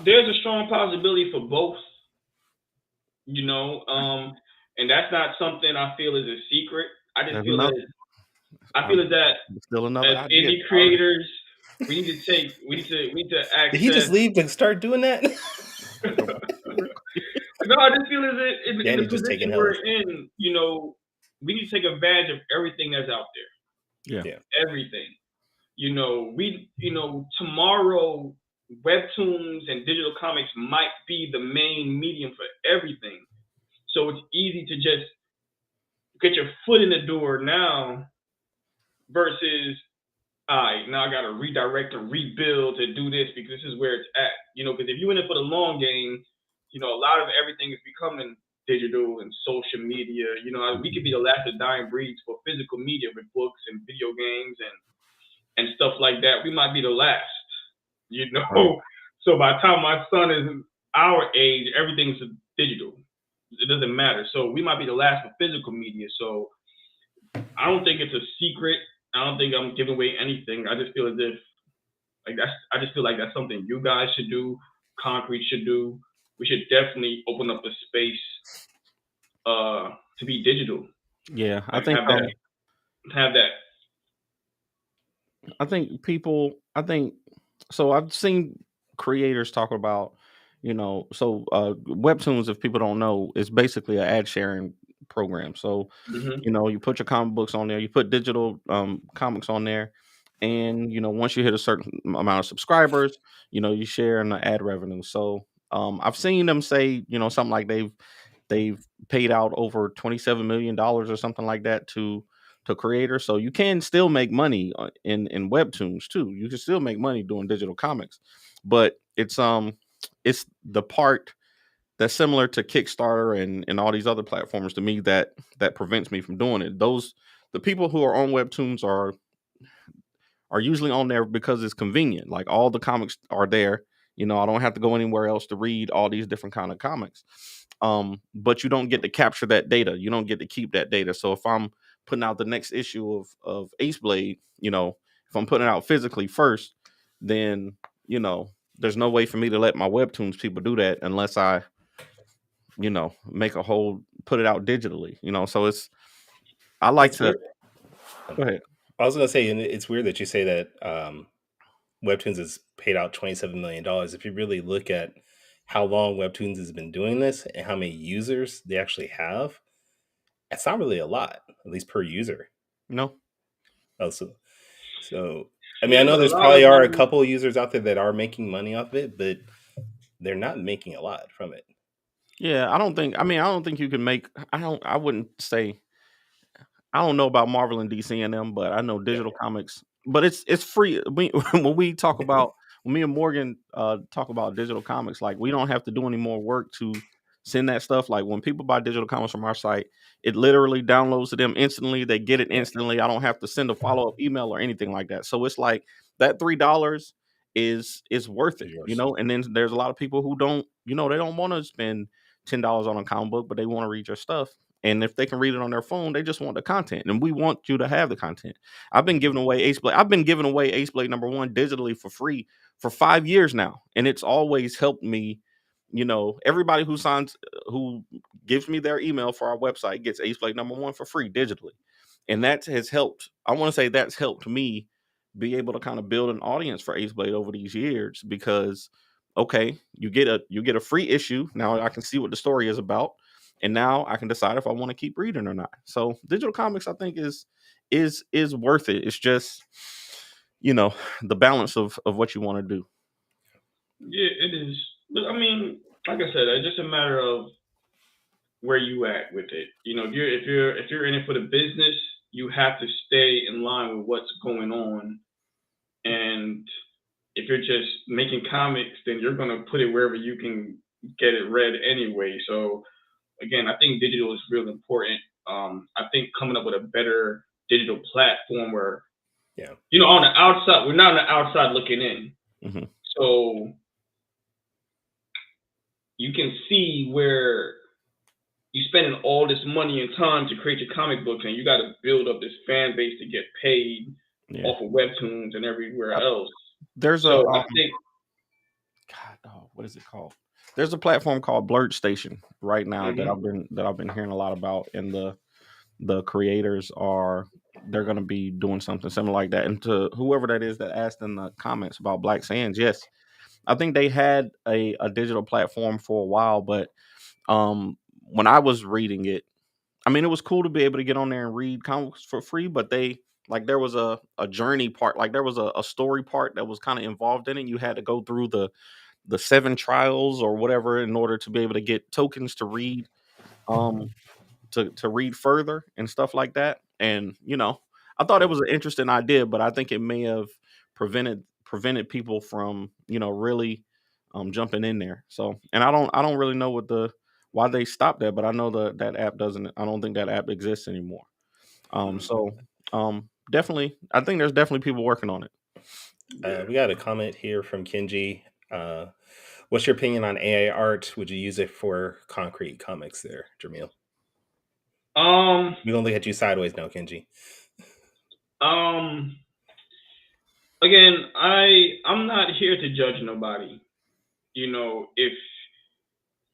D: There's a strong possibility for both. You know, and that's not something I feel is a secret. I just feel that
B: still another
D: as
B: idea.
D: indie creators, we need to access.
A: Did he just leave and start doing that?
D: No, I just feel in the position we're in, you know, we need to take advantage of everything that's out there.
B: Yeah.
D: Everything. You know, tomorrow Webtoons and digital comics might be the main medium for everything. So it's easy to just get your foot in the door now versus, now I got to redirect and rebuild to do this because this is where it's at. You know, because if you're in it for the long game, you know, a lot of everything is becoming digital and social media. You know, we could be the last of dying breeds for physical media with books and video games and stuff like that. We might be the last, you know. So by the time my son is our age, everything's digital. It doesn't matter. So we might be the last for physical media. So I don't think it's a secret. I don't think I'm giving away anything. I just feel as if I just feel like that's something you guys should do. Concrete should do. We should definitely open up a space to be digital.
B: Yeah, I
D: Like
B: think
D: have that.
B: I think people. I think so. I've seen creators talk about, Webtoons. If people don't know, is basically an ad sharing program. So, you put your comic books on there, you put digital comics on there, and once you hit a certain amount of subscribers, you share in the ad revenue. So, I've seen them say, something like they've paid out over $27 million or something like that to creators. So you can still make money in Webtoons too. You can still make money doing digital comics, but it's the part that's similar to Kickstarter and all these other platforms to me that prevents me from doing it. The people who are on Webtoons are usually on there because it's convenient. Like all the comics are there. I don't have to go anywhere else to read all these different kind of comics. But you don't get to capture that data. You don't get to keep that data. So if I'm putting out the next issue of Ace Blade, if I'm putting it out physically first, then there's no way for me to let my Webtoons people do that unless I, put it out digitally. So I like to. Go ahead.
A: I was gonna say, and it's weird that you say that Webtoons has paid out $27 million. If you really look at how long Webtoons has been doing this and how many users they actually have, it's not really a lot, at least per user.
B: No.
A: Oh, so I mean, I know there's probably are a couple of users out there that are making money off it, but they're not making a lot from it.
B: Yeah, I don't think you can make. I wouldn't say. I don't know about Marvel and DC and them, but I know digital comics. But it's free. When we talk about when me and Morgan talk about digital comics, like we don't have to do any more work to send that stuff. Like when people buy digital comics from our site, it literally downloads to them instantly. They get it instantly. I don't have to send a follow up email or anything like that. So it's like that $3 is worth it, And then there's a lot of people who don't, they don't want to spend $10 on a comic book, but they want to read your stuff. And if they can read it on their phone, they just want the content. And we want you to have the content. I've been giving away Ace Blade. I've been giving away Ace Blade #1 digitally for free for 5 years now. And it's always helped me. Everybody who gives me their email for our website gets Ace Blade #1 for free digitally. And that has helped. I want to say that's helped me be able to kind of build an audience for Ace Blade over these years because, okay, you get a free issue. Now I can see what the story is about. And now I can decide if I want to keep reading or not. So digital comics, I think, is worth it. It's just, the balance of what you want to do.
D: Yeah, it is. But I mean, like I said, it's just a matter of where you at with it. If you're in it for the business, you have to stay in line with what's going on. And if you're just making comics, then you're gonna put it wherever you can get it read anyway. So again, I think digital is real important. I think coming up with a better digital platform where, on the outside, we're not on the outside looking in.
B: Mm-hmm.
D: So you can see where you're spending all this money and time to create your comic books, and you got to build up this fan base to get paid off of Webtoons and everywhere else.
B: There's
D: I think,
B: what is it called? There's a platform called Blurred Station right now that I've been hearing a lot about, and the creators they're going to be doing something similar like that. And to whoever that is that asked in the comments about Black Sands, yes, I think they had a digital platform for a while, but when I was reading it, I mean, it was cool to be able to get on there and read comics for free, but there was a journey part, like there was a story part that was kind of involved in it. You had to go through the 7 trials or whatever in order to be able to get tokens to read, to read further and stuff like that. And I thought it was an interesting idea, but I think it may have prevented people from really jumping in there. So, and I don't really know why they stopped that, but I know that app doesn't. I don't think that app exists anymore. Definitely, I think there's definitely people working on it.
A: We got a comment here from Kenji. What's your opinion on AI art? Would you use it for concrete comics there, Jermael? We don't look at you sideways now, Kenji.
D: Again, I'm not here to judge nobody. You know, if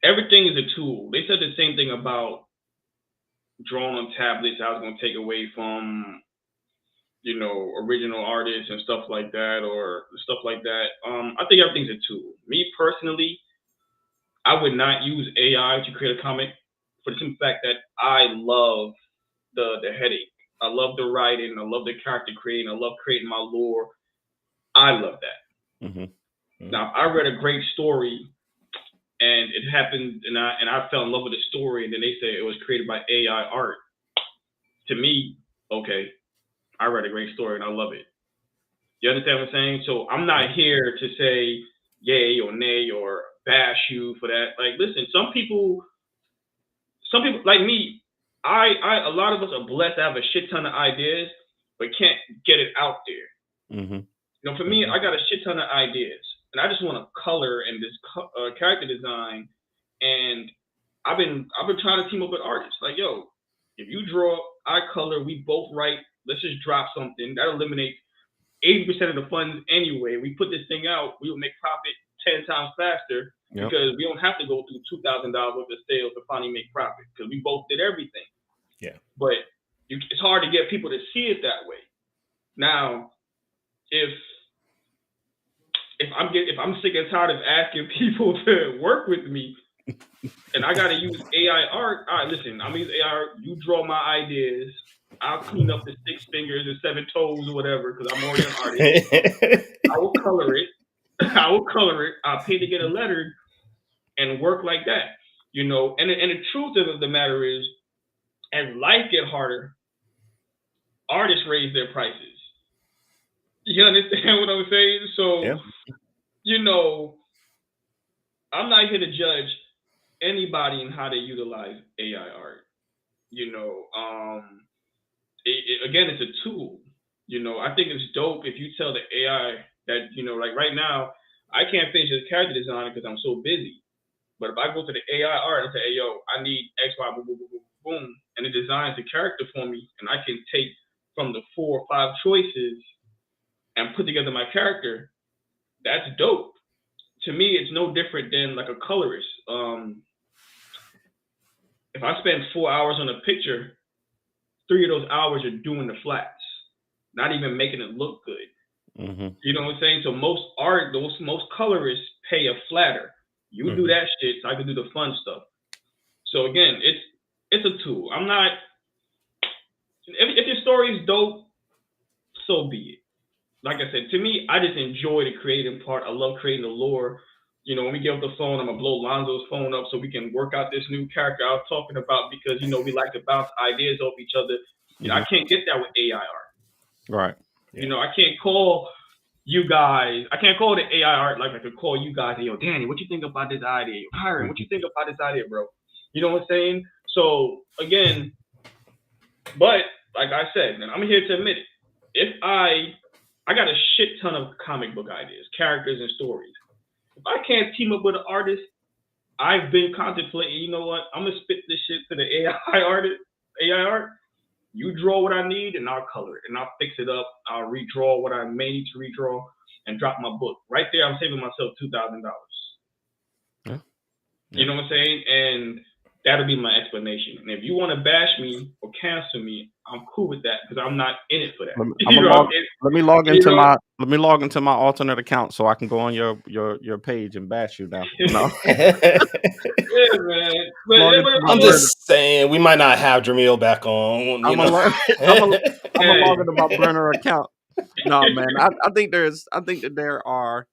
D: everything is a tool. They said the same thing about drawing on tablets. I was going to take away from, you know, original artists and stuff like that, or stuff like that. I think everything's a tool. Me personally, I would not use AI to create a comic for the simple fact that I love the headache. I love the writing. I love the character creating. I love creating my lore. I love that. Mm-hmm. Now, if I read a great story and it happened, and I fell in love with the story, and then they say it was created by AI art. To me, okay, I read a great story and I love it. You understand what I'm saying? So I'm not here to say yay or nay or bash you for that. Like, listen, some people like me, a lot of us are blessed to have a shit ton of ideas, but can't get it out there. Mm-hmm. You know, for me, I got a shit ton of ideas, and I just want to color and this character design. And I've been trying to team up with artists. Like, yo, if you draw, I color, we both write. Let's just drop something that eliminates 80% of the funds anyway. We put this thing out, we will make profit 10 times faster. Yep. Because we don't have to go through $2,000 worth of sales to finally make profit, because we both did everything.
A: Yeah.
D: But it's hard to get people to see it that way. Now, if I'm sick and tired of asking people to work with me, and I got to use AI art, all right, listen, I'm going to use AI art. You draw my ideas. I'll clean up the 6 fingers and 7 toes or whatever, because I'm already an artist. I will color it. I'll paint it, get a letter, and work like that. You know, and the truth of the matter is, as life get harder, artists raise their prices. You understand what I'm saying? So, yeah. You know, I'm not here to judge anybody in how they utilize AI art. You know, again, it's a tool. You know, I think it's dope if you tell the AI that, you know, like right now, I can't finish this character design because I'm so busy. But if I go to the AI art and say, hey, yo, I need X, Y, boom, boom, boom, boom, boom, and it designs the character for me, and I can take from the 4 or 5 choices and put together my character, that's dope. To me, it's no different than like a colorist. If I spend 4 hours on a picture, 3 of those hours are doing the flats, not even making it look good. Mm-hmm. You know what I'm saying? So most colorists pay a flatter. You do that shit, so I can do the fun stuff. So again, it's a tool. I'm not. If your story is dope, so be it. Like I said, to me, I just enjoy the creative part. I love creating the lore. You know, when we get off the phone, I'm gonna blow Lonzo's phone up so we can work out this new character I was talking about, because you know we like to bounce ideas off each other. You know, I can't get that with AI art.
B: Right.
D: Yeah. You know, I can't call you guys. I can't call the AI art like I could call you guys and, yo, Danny, what you think about this idea? Yo, Hiram, what you think about this idea, bro? You know what I'm saying? So again, but like I said, and I'm here to admit it. If I got a shit ton of comic book ideas, characters, and stories. If I can't team up with an artist, I've been contemplating, you know what? I'm gonna spit this shit to the AI art. You draw what I need, and I'll color it, and I'll fix it up. I'll redraw what I may need to redraw, and drop my book. Right there, I'm saving myself $2,000. Yeah. You know what I'm saying? And that'll be my explanation. And if you want to bash me or cancel me, I'm cool with that, because I'm not in it for that.
B: Let me log into my alternate account so I can go on your page and bash you now. No.
D: Yeah, man.
A: I'm just saying, we might not have Jermael back on.
B: I'm gonna log into my burner account. No, man. I think there are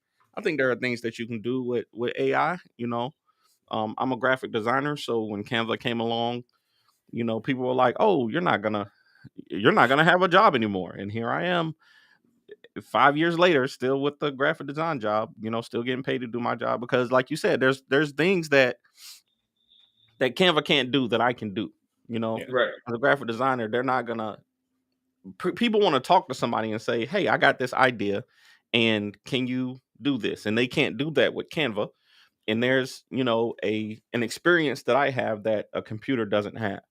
B: things that you can do with AI. You know, I'm a graphic designer, so when Canva came along, you know, people were like, "Oh, you're not gonna have a job anymore." And here I am, 5 years later, still with the graphic design job. You know, still getting paid to do my job, because, like you said, there's things that Canva can't do that I can do. You know,
D: right?
B: As a graphic designer, they're not gonna. People want to talk to somebody and say, "Hey, I got this idea, and can you do this, and they can't do that with Canva. And there's, you know, an experience that I have that a computer doesn't have.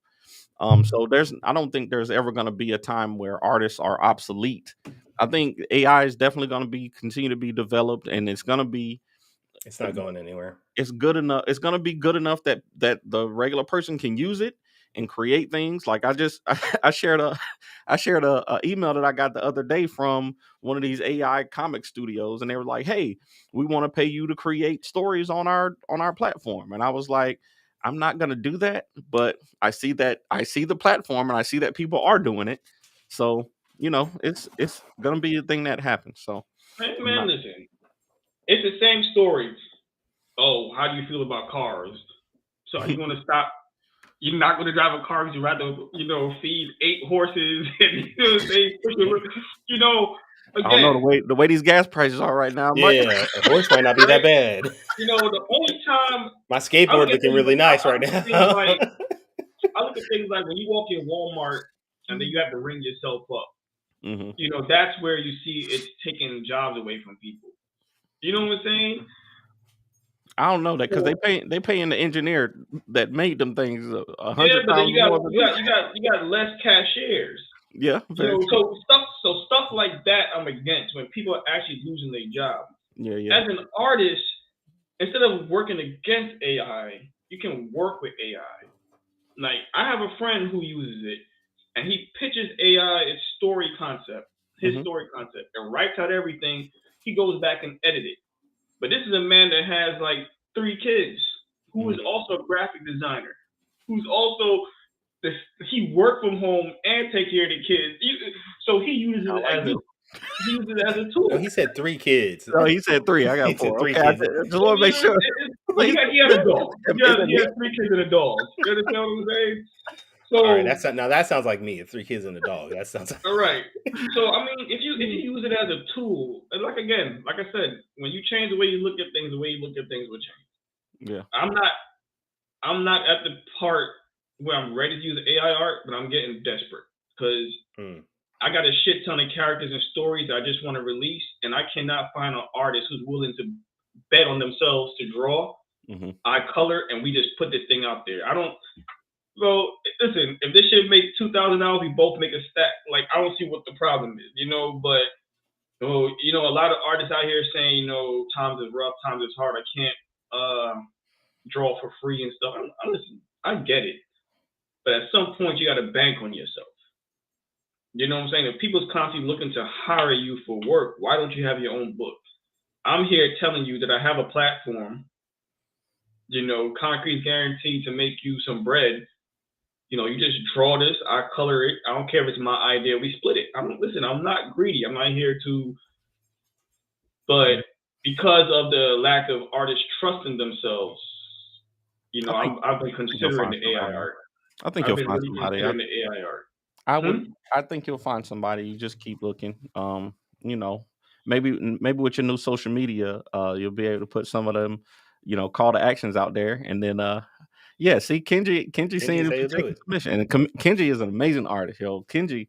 B: So I don't think there's ever going to be a time where artists are obsolete. I think AI is definitely going to continue to be developed, and it's going to be.
A: It's not going anywhere.
B: It's good enough. It's going to be good enough that the regular person can use it and create things. Like I shared a email that I got the other day from one of these AI comic studios, and they were like, "Hey, we want to pay you to create stories on our platform." And I was like, "I'm not going to do that," but I see the platform, and I see that people are doing it. So, you know, it's going to be a thing that happens. So,
D: hey, man, listen, it's the same story. Oh, how do you feel about cars? So are you going to stop? You're not going to drive a car because you'd rather, you know, feed 8 horses and, you know, again,
B: I don't know the way these gas prices are right now.
A: Yeah, a horse might not be that bad.
D: You know, the only time
A: my skateboard looking really nice right now.
D: I look at things like when you walk in Walmart and then you have to ring yourself up.
B: Mm-hmm.
D: You know, that's where you see it's taking jobs away from people. You know what I'm saying?
B: I don't know that because they paying the engineer that made them things 100
D: times more. You got less cashiers.
B: Yeah,
D: you know, so stuff like that I'm against when people are actually losing their job.
B: Yeah.
D: As an artist, instead of working against AI, you can work with AI. Like I have a friend who uses it, and he pitches AI its story concept, story concept, and writes out everything. He goes back and edits it. But this is a man that has like 3 kids, who is also a graphic designer, who's also he worked from home and take care of the kids. So he uses it as a tool.
A: No, he said 3 kids.
B: No, he said 3. I got 4. 3 kids. I just want to make sure.
D: He had a dog. He had 3 kids and a dog. You understand what I'm saying? So,
A: all right, that sounds like me. 3 kids and a dog. That sounds
D: all right. So I mean, if you use it as a tool, and like I said, when you change the way you look at things, the way you look at things will change.
B: Yeah.
D: I'm not at the part where I'm ready to use AI art, but I'm getting desperate because I got a shit ton of characters and stories I just want to release, and I cannot find an artist who's willing to bet on themselves to draw. I color, and we just put this thing out there. I don't. So listen, if this shit make $2,000, we both make a stack. Like I don't see what the problem is, you know. But you know, a lot of artists out here saying, you know, times is rough, times is hard. I can't draw for free and stuff. Listen, I get it, but at some point you got to bank on yourself. You know what I'm saying? If people's constantly looking to hire you for work, why don't you have your own book? I'm here telling you that I have a platform. You know, concrete's guaranteed to make you some bread. You know, you just draw this, I color it. I don't care if it's my idea. We split it. I'm not greedy. I'm not here to. But because of the lack of artists trusting themselves, you know, I've been considering the AI art.
B: I think you'll find somebody.
D: The AI art.
B: I think you'll find somebody. You just keep looking. You know, maybe with your new social media, you'll be able to put some of them, you know, call to actions out there, and then yeah, see, Kenji saying to take commission, and Kenji is an amazing artist, yo. Kenji,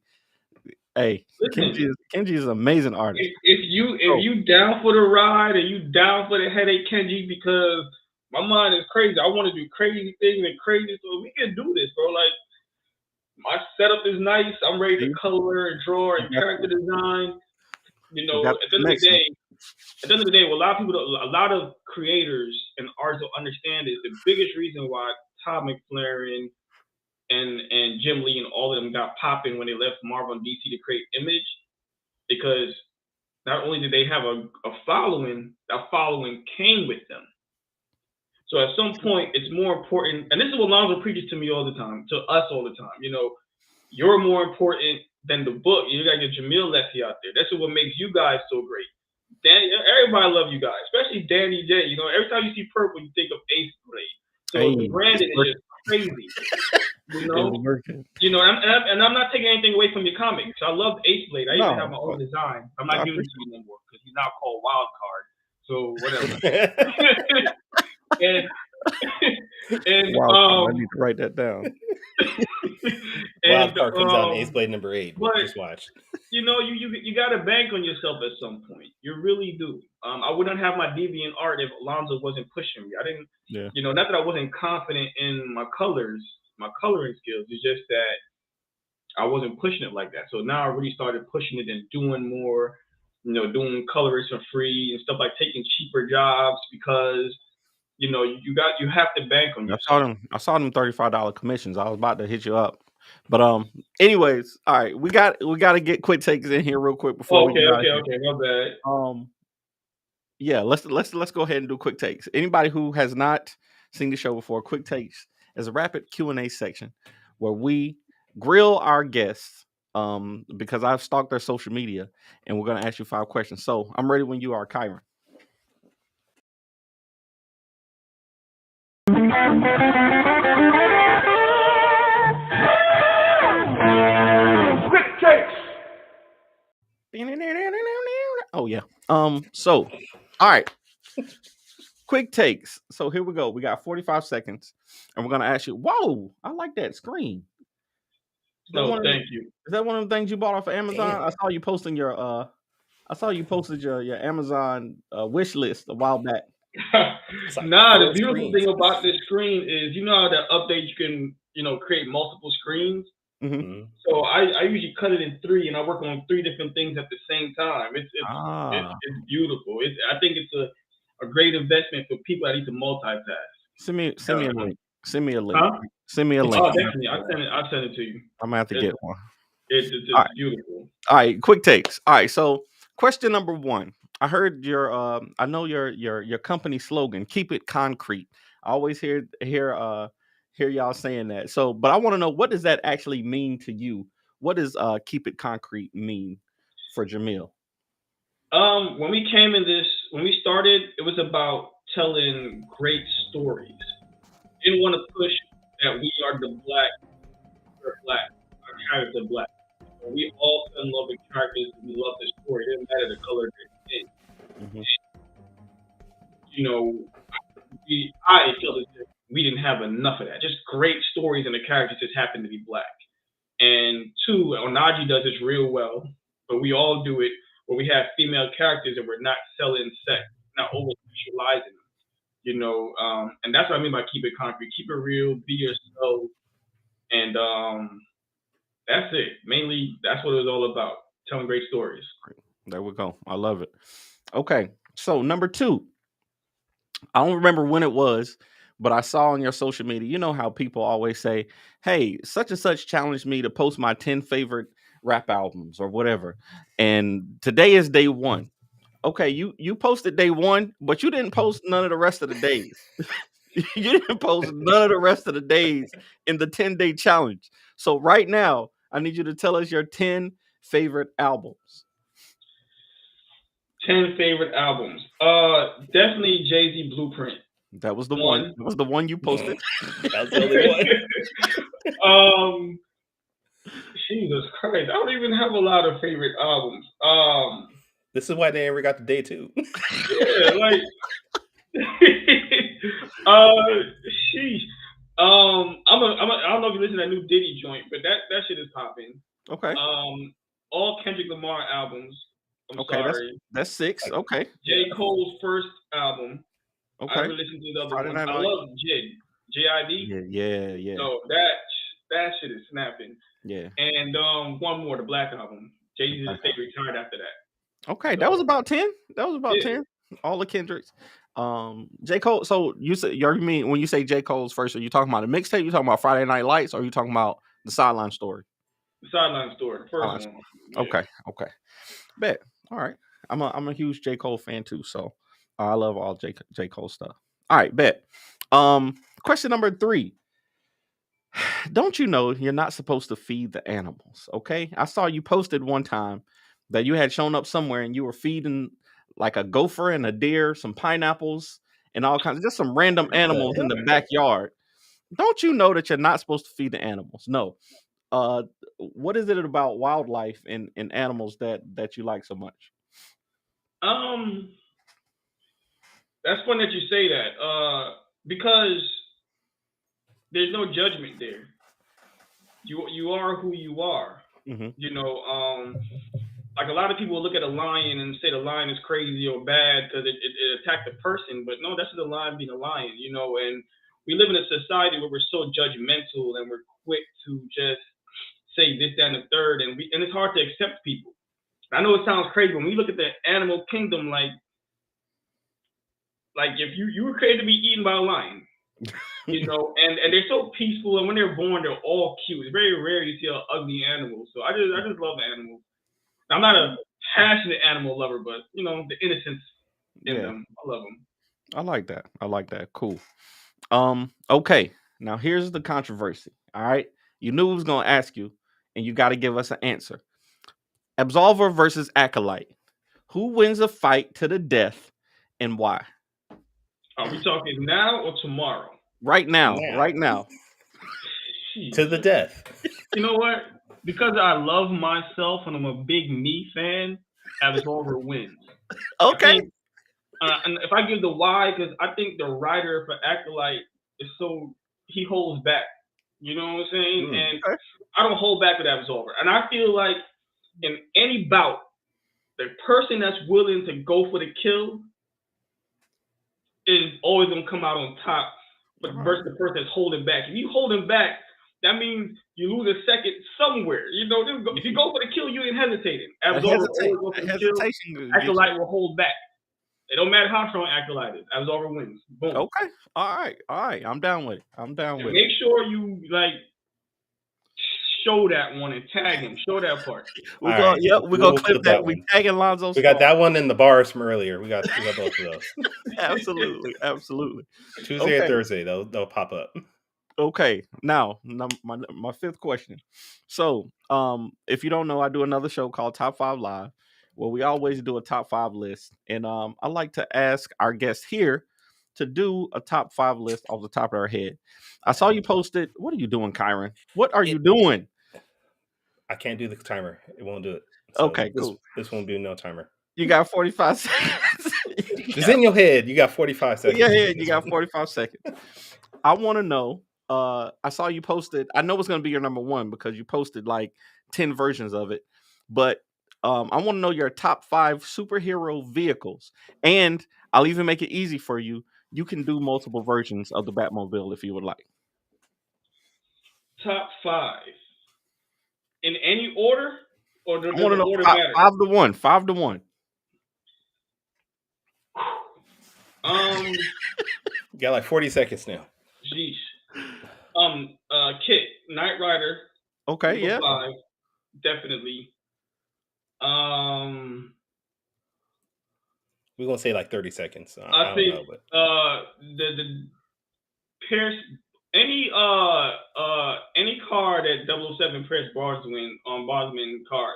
B: hey, Kenji is an amazing artist.
D: If you down for the ride and you down for the headache, Kenji, because my mind is crazy. I want to do crazy things and crazy, so we can do this, bro. Like my setup is nice. I'm ready to color and draw and character design. You know, at the end of the day, what a lot of creators and artists don't understand is the biggest reason why Todd McFarlane and Jim Lee and all of them got popping when they left Marvel and DC to create Image, because not only did they have a following, that following came with them. So at some point, it's more important, and this is what Lonzo preaches to me all the time, to us all the time. You know, you're more important than the book. You got your Jermael Lessey out there. That's what makes you guys so great. Danny, everybody love you guys, especially Danny J. You know, every time you see purple, you think of Ace Blade. So the branding is just crazy. You know, and I'm not taking anything away from your comics. I love Ace Blade. I even have my own design. I'm not giving it to you no more because he's now called Wild Card. So whatever. And
B: Wow, I need to write that down.
A: Wild card comes out in Ace Blade number 8.
D: But
A: just watch.
D: You got to bank on yourself at some point. You really do. I wouldn't have my deviant art if Alonzo wasn't pushing me. I didn't.
B: Yeah.
D: Not that I wasn't confident in my colors, my coloring skills. It's just that I wasn't pushing it like that. So now I really started pushing it and doing more. Doing colorists for free and stuff, like taking cheaper jobs because you have to bank on yourself.
B: I saw them $35 commissions. I was about to hit you up. But anyways, all right, we got to get quick takes in here real quick before we get out of here.
D: My bad.
B: Yeah, let's go ahead and do quick takes. Anybody who has not seen the show before, quick takes is a rapid Q&A section where we grill our guests because I've stalked their social media and we're going to ask you 5 questions. So I'm ready when you are, Kyron. Quick takes. Oh yeah. So, all right. Quick takes. So here we go. We got 45 seconds, and we're gonna ask you. Whoa, I like that screen.
D: Thank you.
B: Is that one of the things you bought off of Amazon? Damn. I saw you posting your your Amazon wish list a while back.
D: The beautiful thing about this screen is how that update you can create multiple screens.
B: Mm-hmm.
D: So I usually cut it in 3, and I work on 3 different things at the same time. It's beautiful. I think it's a great investment for people that need to multitask.
B: Send me a link. Send me a link.
D: Huh?
B: Send me a link.
D: Oh, definitely. I'll send it to you.
B: I'm gonna have to get one.
D: It's beautiful.
B: All right, quick takes. All right, so question number 1. I heard I know your company slogan, keep it concrete. I always hear y'all saying that. So, but I want to know, what does that actually mean to you? What does keep it concrete mean for Jermael?
D: When we started, it was about telling great stories. Didn't want to push that we are the black, we're black, our characters are black. We all fell in love with characters and we love the story. It didn't matter the color they're in.
B: Mm-hmm.
D: I feel as if we didn't have enough of that. Just great stories and the characters just happen to be black. And 2, Onaji does this real well, but we all do it where we have female characters and we're not selling sex, not over-sexualizing them. And that's what I mean by keep it concrete. Keep it real, be yourself, and that's it. Mainly, that's what it was all about, telling great stories.
B: There we go. I love it. Okay, so number 2. I don't remember when it was, but I saw on your social media, you know how people always say, hey, such and such challenged me to post my 10 favorite rap albums or whatever. And today is day 1. Okay, you posted day 1, but you didn't post none of the rest of the days. You didn't post none of the rest of the days in the 10-day challenge. So right now, I need you to tell us your 10 favorite albums.
D: 10 favorite albums. Definitely Jay-Z Blueprint.
B: That was the one. That was the one you posted.
A: That's the only
D: one. Jesus Christ. I don't even have a lot of favorite albums.
A: This is why they never got to day 2.
D: Yeah, like sheesh. I don't know if you listen to that new Diddy joint, but that shit is popping.
B: Okay.
D: All Kendrick Lamar albums. I'm sorry.
B: That's 6. Okay.
D: J. Cole's first album.
B: Okay.
D: I haven't listened to the other one. I love JID.
B: Yeah.
D: So that shit is snapping.
B: Yeah.
D: And one more, the Black album. Jay-Z just retired after that.
B: Okay, that was about 10. 10. All the Kendricks. J. Cole. So you mean when you say J. Cole's first, are you talking about a mixtape? You talking about Friday Night Lights, or are you talking about the Sideline Story?
D: The Sideline Story, the first one.
B: Yeah. Okay. Bet. All right. I'm a huge J. Cole fan too, so I love all J. Cole stuff. All right, bet. Question number 3. Don't you know you're not supposed to feed the animals? Okay, I saw you posted one time that you had shown up somewhere and you were feeding like a gopher and a deer some pineapples and all kinds of just some random animals in the backyard. Don't you know that you're not supposed to feed the animals? No. What is it about wildlife and animals that you like so much?
D: That's funny that you say that. Because there's no judgment there. You are who you are.
B: Mm-hmm.
D: You know, like a lot of people look at a lion and say the lion is crazy or bad because it attacked the person, but no, that's just a lion being a lion. You know, and we live in a society where we're so judgmental and we're quick to just say this, that, and the third, and it's hard to accept people. I know it sounds crazy when we look at the animal kingdom, like if you were created to be eaten by a lion, you know, and they're so peaceful, and when they're born, they're all cute. It's very rare you see an ugly animal. So I just love animals. I'm not a passionate animal lover, but you know, the innocence in them, I love them.
B: I like that. I like that. Cool. Okay. Now here's the controversy. All right. You knew I was gonna ask you, and you got to give us an answer. Absolver versus Acolyte. Who wins a fight to the death and why?
D: Are we talking now or tomorrow?
B: Right now. Right now.
A: To the death.
D: You know what? Because I love myself and I'm a big me fan, Absolver wins.
B: Okay.
D: And if I give the why, because I think the writer for Acolyte is he holds back. You know what I'm saying? And I don't hold back with Absolver. And I feel like in any bout, the person that's willing to go for the kill is always going to come out on top versus the person that's holding back. If you holding back, that means you lose a second somewhere. You know, if you go for the kill, you ain't hesitating. Absolver always goes for the kill. Acolyte will hold back. It don't matter how strong Acolyte is. Absolver wins. Boom.
B: Okay. All right. I'm down with it.
D: Make sure you show that one and tag him. Show that part.
B: We're gonna clip that. We tagging Lonzo.
A: We got that one in the bars from earlier. We got both of those.
B: Absolutely.
A: Tuesday or Thursday, they'll pop up.
B: Okay. Now my fifth question. So, if you don't know, I do another show called Top 5 Live, where we always do a top 5 list, and I like to ask our guests here to do a top 5 list off the top of our head. I saw you posted. What are you doing, Kyron? What are you doing?
A: I can't do the timer. It won't do it. So
B: okay, cool.
A: This won't be no timer.
B: You got 45 seconds.
A: Just in your head, you got 45 seconds.
B: In your head, you got 45 seconds. I want to know. I saw you posted. I know it's going to be your number one because you posted like 10 versions of it. But I want to know your top 5 superhero vehicles. And I'll even make it easy for you. You can do multiple versions of the Batmobile if you would like.
D: Top 5. In any order? Or does
B: I want to know
D: order matter?
B: 5 to 1. 5 to 1.
A: You got like 40 seconds now.
D: Jeez. Kit, Knight Rider.
B: Okay, yeah.
D: 5, definitely.
A: We're gonna say like 30 seconds.
D: I think don't know, but the Pierce any card that 007 Pierce Brosnan card.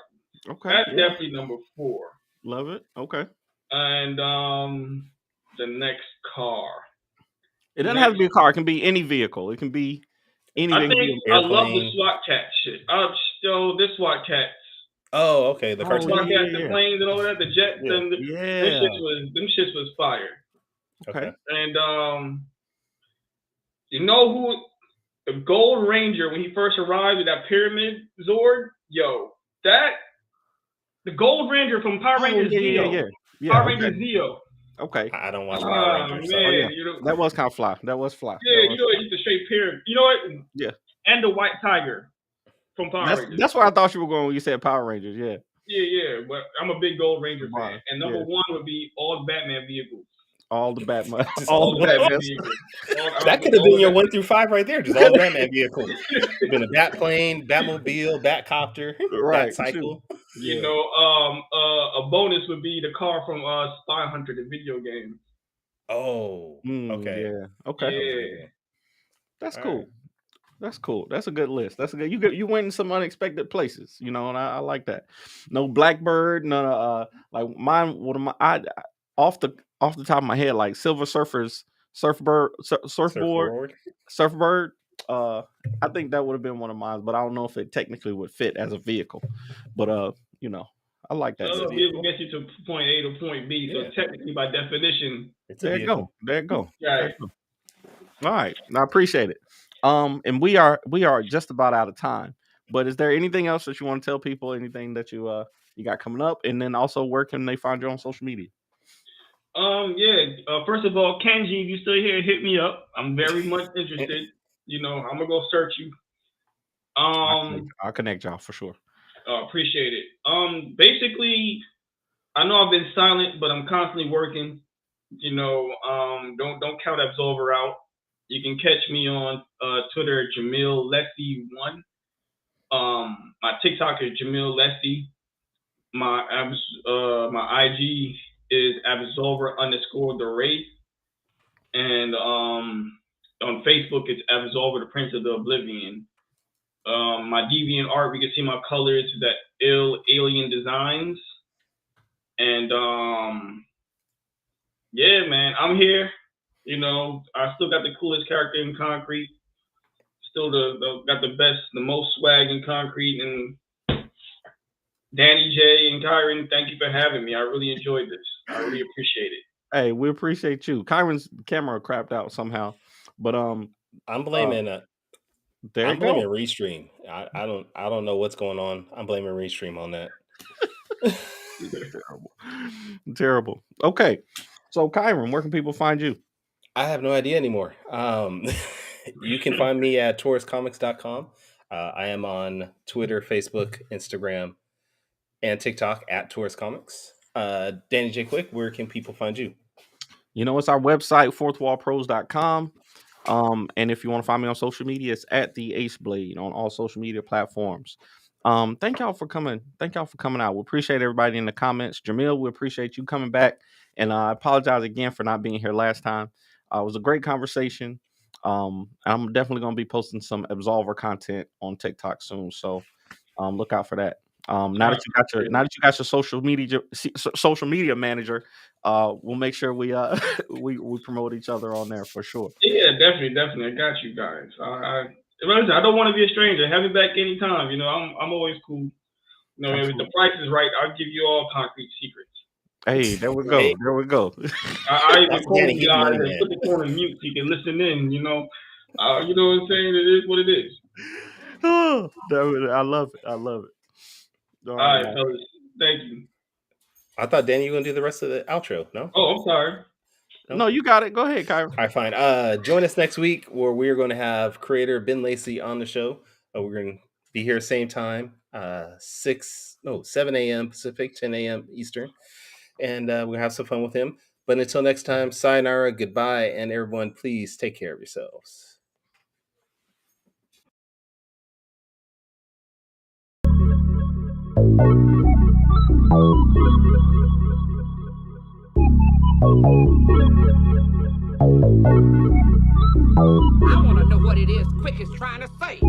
B: Okay.
D: That's definitely number 4.
B: Love it. Okay.
D: And the next car.
B: It doesn't have to be a car. It can be any vehicle. It can be anything.
D: I love the SWAT cat shit. This SWAT cats.
A: Oh, okay. The cartoon.
D: SWAT cats, the planes and all that, the jets, and them shits was fire.
B: Okay.
D: And you know who? The Gold Ranger, when he first arrived with that pyramid Zord, the Gold Ranger from Power Rangers Zeo. Power Rangers Zeo.
B: Okay.
A: I don't watch Power Rangers.
D: Man,
B: that was kind of fly. That was fly.
D: Yeah, it's the straight pyramid. You know what?
B: Yeah.
D: And the White Tiger from Power Rangers.
B: That's where I thought you were going when you said Power Rangers. Yeah.
D: Yeah. But I'm a big Gold Ranger fan. And number 1 would be all the Batman vehicles.
B: All the Batman. all the Batman vehicles.
A: That could have been your 1 through 5 right there. Just all the Batman vehicles. Been a Batplane, Batmobile, Batcopter,
B: right?
A: Batcycle.
D: Yeah. You know, a bonus would be the car from Spy Hunter, the video game.
A: Oh, okay.
B: Yeah. Okay.
D: Yeah.
B: That's cool. Right. That's cool. That's a good list. That's a good. You went in some unexpected places, you know, and I like that. No Blackbird, none of like mine. What am I off the top of my head, like Silver Surfers, Surfbird. I think that would have been one of mine, but I don't know if it technically would fit as a vehicle. But you know, I like that.
D: So vehicle gets you to point A to point B. So technically, by definition,
B: there you go.
D: Right.
B: All right, I appreciate it. And we are just about out of time. But is there anything else that you want to tell people? Anything that you got coming up? And then also, where can they find you on social media?
D: First of all, Kenji, if you still here, hit me up. I'm very much interested. I'm gonna go search you.
B: I'll connect y'all for sure.
D: Appreciate it. Basically, I know I've been silent, but I'm constantly working. Don't count Absolver out. You can catch me on Twitter, Jermael Lessey 1. My TikTok is Jermael Lessey. My IG is Absolver_the Race. And on Facebook, it's Absolver, the Prince of the Oblivion. My deviant art, we can see my colors, that Alien Designs. And yeah, man, I'm here. I still got the coolest character in Concrete. Still got the most swag in Concrete. And Danny J and Kyron, thank you for having me. I really enjoyed this. I really appreciate it.
B: Hey, we appreciate you. Kyron's camera crapped out somehow, but
A: I'm blaming Restream. I don't know what's going on. I'm blaming Restream on that.
B: Terrible. Okay, so Kyron, where can people find you?
A: I have no idea anymore. You can find me at tauruscomics.com. I am on Twitter, Facebook, Instagram, and TikTok at Taurus Comics. Danny J. Quick, where can people find you?
B: It's our website, fourthwallpros.com. And if you want to find me on social media, it's at the Ace Blade on all social media platforms. Thank y'all for coming. Thank y'all for coming out. We appreciate everybody in the comments. Jermael, we appreciate you coming back. And I apologize again for not being here last time. It was a great conversation. I'm definitely going to be posting some Absolver content on TikTok soon. So look out for that. Now that you got your social media manager, we'll make sure we promote each other on there for sure.
D: Yeah, definitely. I got you guys. I don't want to be a stranger. Have me back anytime. I'm always cool. If the price is right, I'll give you all Concrete secrets.
B: Hey, there we go. There we go.
D: I even call you guys and put the phone on mute so you can listen in. You know what I'm saying? It is what it is.
B: Oh, I love it. I love it.
D: All right, fellas. Thank you.
A: I thought, Danny, you were going to do the rest of the outro, no?
D: Oh, I'm sorry.
B: No, you got it. Go ahead, Kyron.
A: All right, fine. Join us next week where we're going to have creator Ben Lessey on the show. We're going to be here same time, 7 a.m. Pacific, 10 a.m. Eastern. And we're going to have some fun with him. But until next time, sayonara, goodbye, and everyone, please take care of yourselves.
E: I want to know what it is Quick is trying to say.